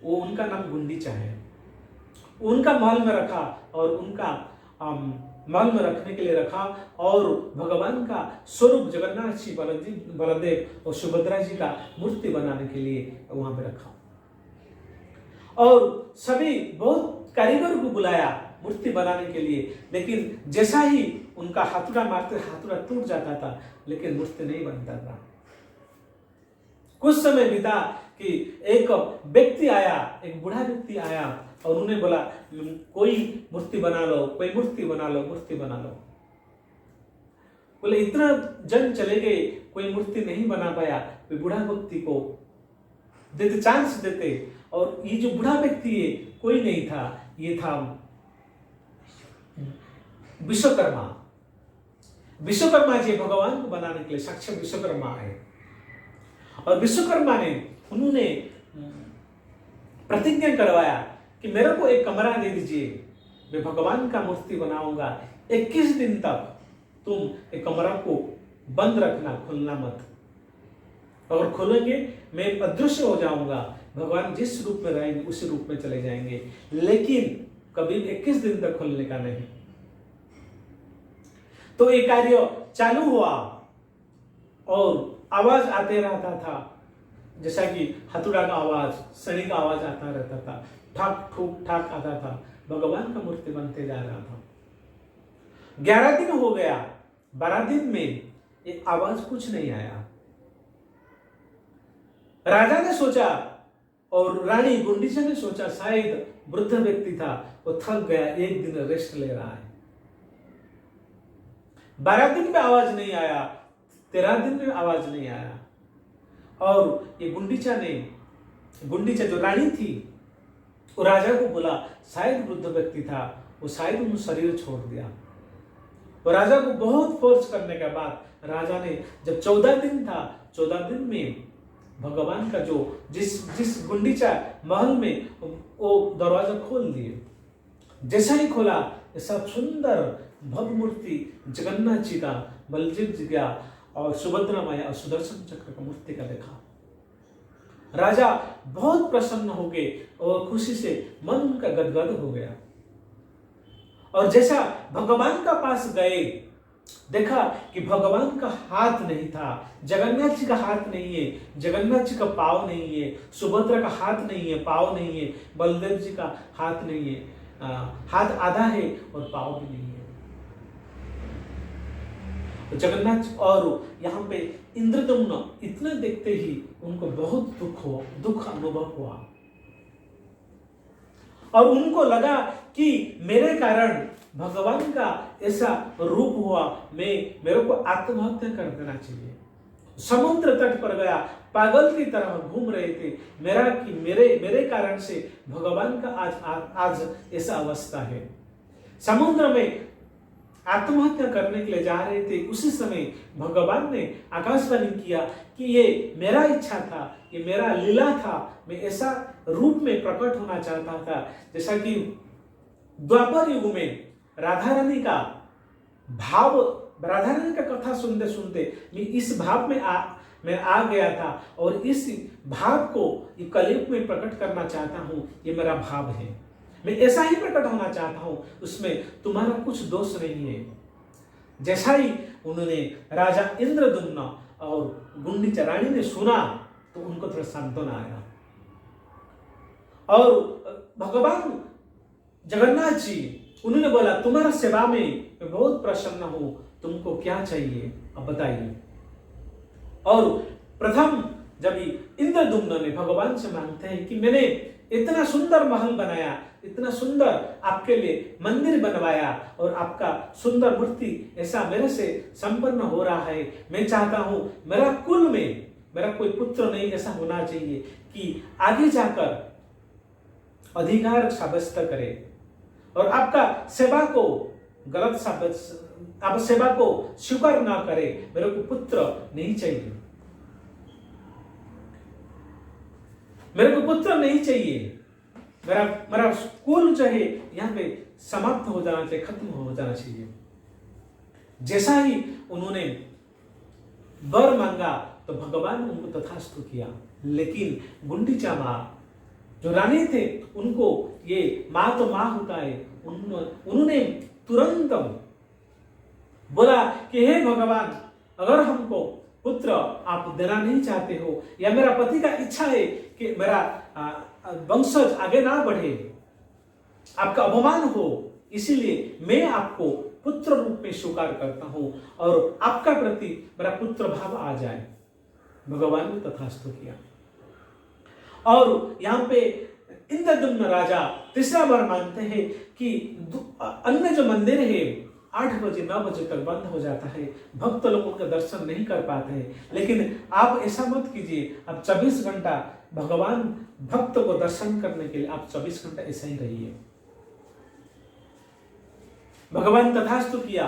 [SPEAKER 1] वो उनका नाम गुंडीचा है। उनका महल में रखा और उनका महल में रखने के लिए रखा। और भगवान का स्वरूप जगन्नाथ जी, बलदेव और सुभद्रा जी का मूर्ति बनाने के लिए वहां पे रखा। और सभी बहुत कारीगर को बुलाया मूर्ति बनाने के लिए। लेकिन जैसा ही उनका हाथुड़ा मारते, हाथुड़ा टूट जाता था, लेकिन मूर्ति नहीं बनता था। कुछ समय बीता कि एक व्यक्ति आया, एक बूढ़ा व्यक्ति आया और उन्होंने बोला, कोई मूर्ति बना लो, कोई मूर्ति बना लो, मूर्ति बना लो। बोले इतना जन चले गए, कोई मूर्ति नहीं बना पाया। वे बूढ़ा व्यक्ति को देते, चांस देते। और ये जो बूढ़ा व्यक्ति है, कोई नहीं था, ये था विश्वकर्मा। विश्वकर्मा जी भगवान को बनाने के लिए साक्षात विश्वकर्मा है। और विश्वकर्मा ने, उन्होंने प्रतिज्ञा करवाया कि मेरे को एक कमरा दे दीजिए, मैं भगवान का मूर्ति बनाऊंगा। 21 दिन तक तुम एक कमरा को बंद रखना, खोलना मत। अगर खोलेंगे मैं अदृश्य हो जाऊंगा, भगवान जिस रूप में रहेंगे उसी रूप में चले जाएंगे, लेकिन कभी 21 दिन तक खोलने का नहीं। तो ये कार्य चालू हुआ और आवाज आते रहता था, जैसा कि हथुड़ा का आवाज, सनी का आवाज आता रहता था, ठाक ठूक ठाक आता था। भगवान का मूर्ति बनते जा रहा था। 11 दिन हो गया, 12 दिन में ये आवाज कुछ नहीं आया। राजा ने सोचा और रानी गुंडीचा ने सोचा, शायद वृद्ध व्यक्ति था, वो थक गया, एक दिन रेस्ट ले रहा है। 12 दिन में आवाज नहीं आया, 13 दिन में आवाज नहीं आया। और ये गुंडीचा जो रानी थी, वो राजा को बोला, शायद वृद्ध व्यक्ति था, वो शायद उन्होंने शरीर छोड़ दिया। और राजा को बहुत फोर्स करने के बाद राजा ने, जब 14 दिन था, 14 दिन में भगवान का जो जिस गुंडीचा महल में, वो दरवाजा खोल दिए। जैसा ही खोला, सब सुंदर भव्य मूर्ति जगन्नाथ जी का, बलदेव जी का और सुभद्रा माया और सुदर्शन चक्र का मूर्ति का देखा। राजा बहुत प्रसन्न हो गए और खुशी से मन उनका गदगद हो गया। और जैसा भगवान का पास गए, देखा कि भगवान का हाथ नहीं था, जगन्नाथ जी का हाथ नहीं है, जगन्नाथ जी का पाँव नहीं है, सुभद्रा का हाथ नहीं है, पाँव नहीं है, बलदेव जी का हाथ नहीं है, हाथ आधा है और पाँव भी नहीं है। जगन्नाथ और यहाँ पे इंद्रद्युम्न इतना देखते ही उनको बहुत दुख अनुभव हुआ। और उनको लगा कि मेरे कारण भगवान का ऐसा रूप हुआ, मेरे को आत्महत्या कर देना चाहिए। समुद्र तट पर गया, पागल की तरह घूम रहे थे, मेरे कारण से भगवान का आज ऐसा अवस्था है। समुद्र में आत्महत्या करने के लिए जा रहे थे, उसी समय भगवान ने आकाशवाणी किया कि ये मेरा इच्छा था, ये मेरा लीला था, मैं ऐसा रूप में प्रकट होना चाहता था। जैसा कि द्वापर युग में राधा रानी का कथा सुनते सुनते मैं इस भाव में मैं आ गया था, और इस भाव को कलयुग में प्रकट करना चाहता हूँ। ये मेरा भाव है, मैं ऐसा ही प्रकट होना चाहता हूं, उसमें तुम्हारा कुछ दोष नहीं है। जैसा ही उन्होंने राजा इंद्रद्युम्न और गुंडीचा रानी ने सुना, तो उनको थोड़ा सांत्वना आया। और भगवान जगन्नाथ जी, उन्होंने बोला, तुम्हारा सेवा में मैं बहुत प्रसन्न हूं, तुमको क्या चाहिए अब बताइए। और प्रथम जब इंद्रद्युम्न ने भगवान से मांगते हैं कि मैंने इतना सुंदर महल बनाया, इतना सुंदर आपके लिए मंदिर बनवाया और आपका सुंदर मूर्ति ऐसा मेरे से संपन्न हो रहा है, मैं चाहता हूं मेरा कुल में मेरा कोई पुत्र नहीं ऐसा होना चाहिए कि आगे जाकर अधिकार साब्यस्त करे और आपका सेवा को गलत साब्यस्त, आप सेवा को स्वीकार ना करे, मेरे को पुत्र नहीं चाहिए, मेरे को पुत्र नहीं चाहिए, मेरा कुल जो है यहाँ पे समाप्त हो जाना चाहिए, खत्म हो जाना चाहिए। जैसा ही उन्होंने वर मांगा तो भगवान उनको तथास्तु किया। लेकिन गुंडीचा माँ जो रानी थे उनको ये माँ तो माँ होता है, उन्होंने तुरंत बोला कि हे भगवान, अगर हमको पुत्र आप देना नहीं चाहते हो या मेरा पति का इच्छा है कि मेरा वंशज आगे ना बढ़े, आपका अपमान हो, इसीलिए मैं आपको पुत्र रूप में स्वीकार करता हूं और आपका प्रति मेरा पुत्र भाव आ जाए। भगवान ने तथास्तु किया। और यहाँ पे इंद्रद्युम्न राजा तीसरा बार मानते हैं कि अन्य जो मंदिर है 8 बजे 9 बजे तक बंद हो जाता है, भक्त लोग उनका दर्शन नहीं कर पाते हैं। लेकिन आप ऐसा मत कीजिए, आप 24 घंटा भगवान भक्त को दर्शन करने के लिए आप 24 घंटा ऐसा ही रहिए। भगवान तथास्तु किया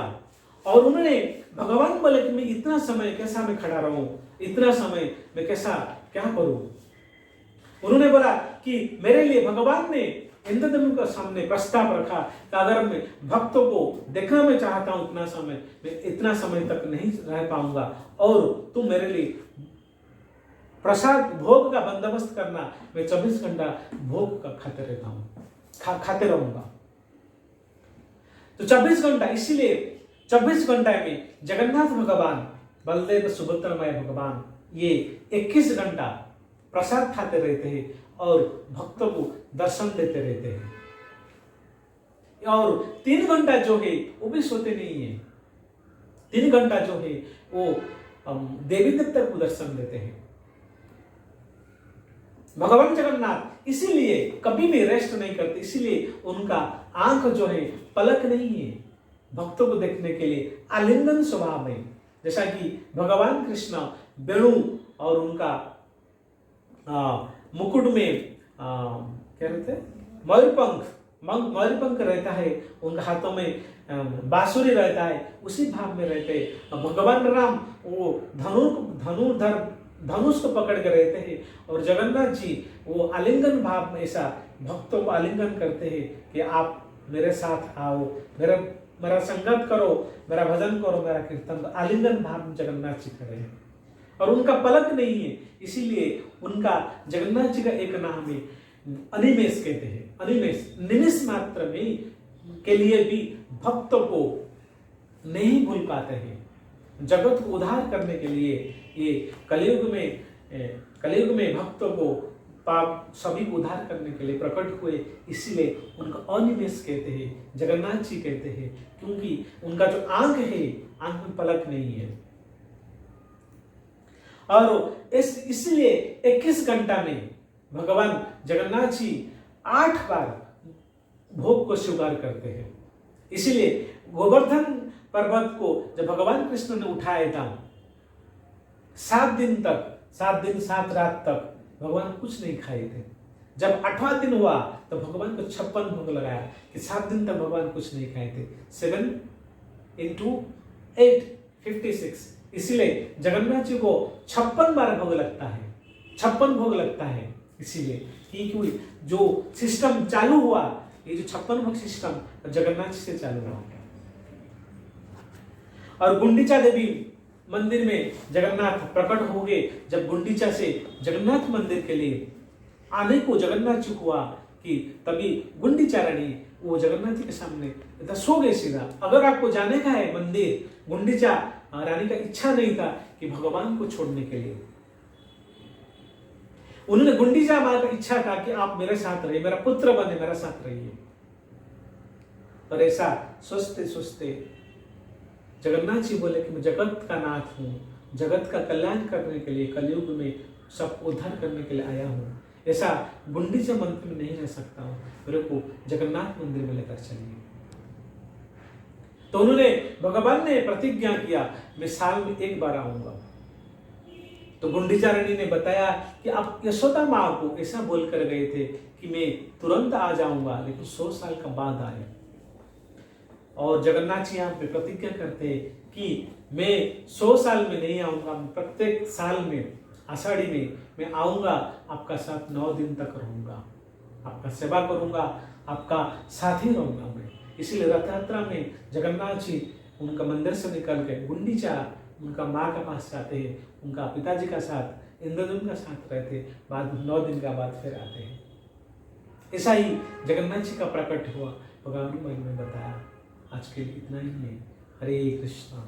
[SPEAKER 1] और उन्होंने भगवान बोले कि मैं इतना समय कैसा मैं खड़ा रहूं, इतना समय मैं कैसा क्या करूं। उन्होंने बोला कि मेरे लिए भगवान ने इंद्रद्युम्न के सामने प्रस्ताव रखा कि अगर मैं भक्तों को देखना मैं चाहता हूं इतना समय, मैं इतना समय तक नहीं रह पाऊंगा और तुम मेरे लिए प्रसाद भोग का बंदोबस्त करना, मैं 24 घंटा भोग का खाते रहता हूं, खाते रहूंगा। तो 24 घंटा, इसीलिए 24 घंटा में जगन्नाथ भगवान, बलदेव सुभद्रा मैया भगवान ये 21 घंटा प्रसाद खाते रहते हैं और भक्तों को दर्शन देते रहते हैं। और 3 घंटा जो है वो भी सोते नहीं है, 3 घंटा जो है वो देवी देवता को दर्शन देते हैं। भगवान जगन्नाथ इसीलिए कभी भी रेस्ट नहीं करते, इसीलिए उनका आंख जो है पलक नहीं है, भक्तों को देखने के लिए आलिंगन स्वभाव है। जैसा कि भगवान कृष्ण वेणु और उनका मुकुट में क्या रहते हैं, मयूरपंख रहता है, उनके हाथों में बांसुरी रहता है, उसी भाव में रहते हैं। भगवान राम वो धनुष को पकड़ कर रहते हैं और जगन्नाथ जी वो आलिंगन भाव में ऐसा भक्तों को आलिंगन करते हैं कि आप मेरे साथ आओ, मेरा संगत करो, मेरा भजन करो, मेरा कीर्तन करो। आलिंगन भाव में जगन्नाथ जी खड़े हैं और उनका पलक नहीं है, इसीलिए उनका जगन्नाथ जी का एक नाम है अनिमेष कहते हैं। अनिमेष निमिष मात्र में के लिए भी भक्तों को नहीं भूल पाते हैं। जगत को उद्धार करने के लिए ये कलयुग में भक्तों को पाप सभी को उद्धार करने के लिए प्रकट हुए, इसीलिए उनका अनिमेष कहते हैं, जगन्नाथ जी कहते हैं, क्योंकि उनका जो आंख है, आंख में पलक नहीं है। और इसलिए 21 घंटा में भगवान जगन्नाथ जी 8 बार भोग को स्वीकार करते हैं। इसीलिए गोवर्धन पर्वत को जब भगवान कृष्ण ने उठाया था, 7 दिन 7 रात तक भगवान कुछ नहीं खाए थे। जब 8वां दिन हुआ तो भगवान को 56 भोग लगाया कि 7 दिन तक भगवान कुछ नहीं खाए थे। 7 × 8 56, इसलिए जगन्नाथ जी को 56 बार भोग लगता है, 56 भोग लगता है। इसीलिए क्योंकि जो सिस्टम चालू हुआ, ये जो 56 भोग सिस्टम जगन्नाथ जी से चालू हुआ। और गुंडीचा देवी मंदिर में जगन्नाथ प्रकट हो गए। जब गुंडीचा से जगन्नाथ मंदिर के लिए आने को जगन्नाथ जी हुआ कि तभी गुंडीचा रानी वो जगन्नाथ जी के सामने सो गए सीधा। अगर आपको जाने का है मंदिर, गुंडीचा रानी का इच्छा नहीं था कि भगवान को छोड़ने के लिए, उन्होंने गुंडीचा मां का इच्छा था कि आप मेरे साथ रहिए, मेरा पुत्र बने, मेरा साथ रहिए। और ऐसा सोचते सोचते जगन्नाथ जी बोले कि मैं जगत का नाथ हूँ, जगत का कल्याण करने के लिए कलयुग में सब उद्धार करने के लिए आया हूँ। ऐसा गुंडीचा मंदिर में नहीं रह सकता हूँ, मेरे को जगन्नाथ मंदिर में लेकर चलिए। तो उन्होंने, भगवान ने प्रतिज्ञा किया मैं साल में एक बार आऊंगा। तो गुंडीचा रानी ने बताया कि आप यशोदा माँ को ऐसा बोलकर गए थे कि मैं तुरंत आ जाऊंगा, लेकिन 100 साल का बाद आए। और जगन्नाथ जी यहाँ पे प्रतिज्ञा करते हैं कि मैं 100 साल में नहीं आऊंगा, प्रत्येक साल में आषाढ़ी में मैं आऊंगा, आपका साथ 9 दिन तक रहूंगा, आपका सेवा करूंगा, आपका साथी रहूंगा मैं। इसीलिए रथ यात्रा में जगन्नाथ जी उनका मंदिर से निकल के गुंडीचा उनका माँ के पास जाते हैं, उनका पिताजी का साथ, इंद्रदुम्न का साथ रहते, बाद में 9 दिन का बाद फिर आते हैं। ऐसा ही जगन्नाथ जी का प्रकट हुआ, भगवान ने बताया। आज के लिए इतना ही है। हरे कृष्णा।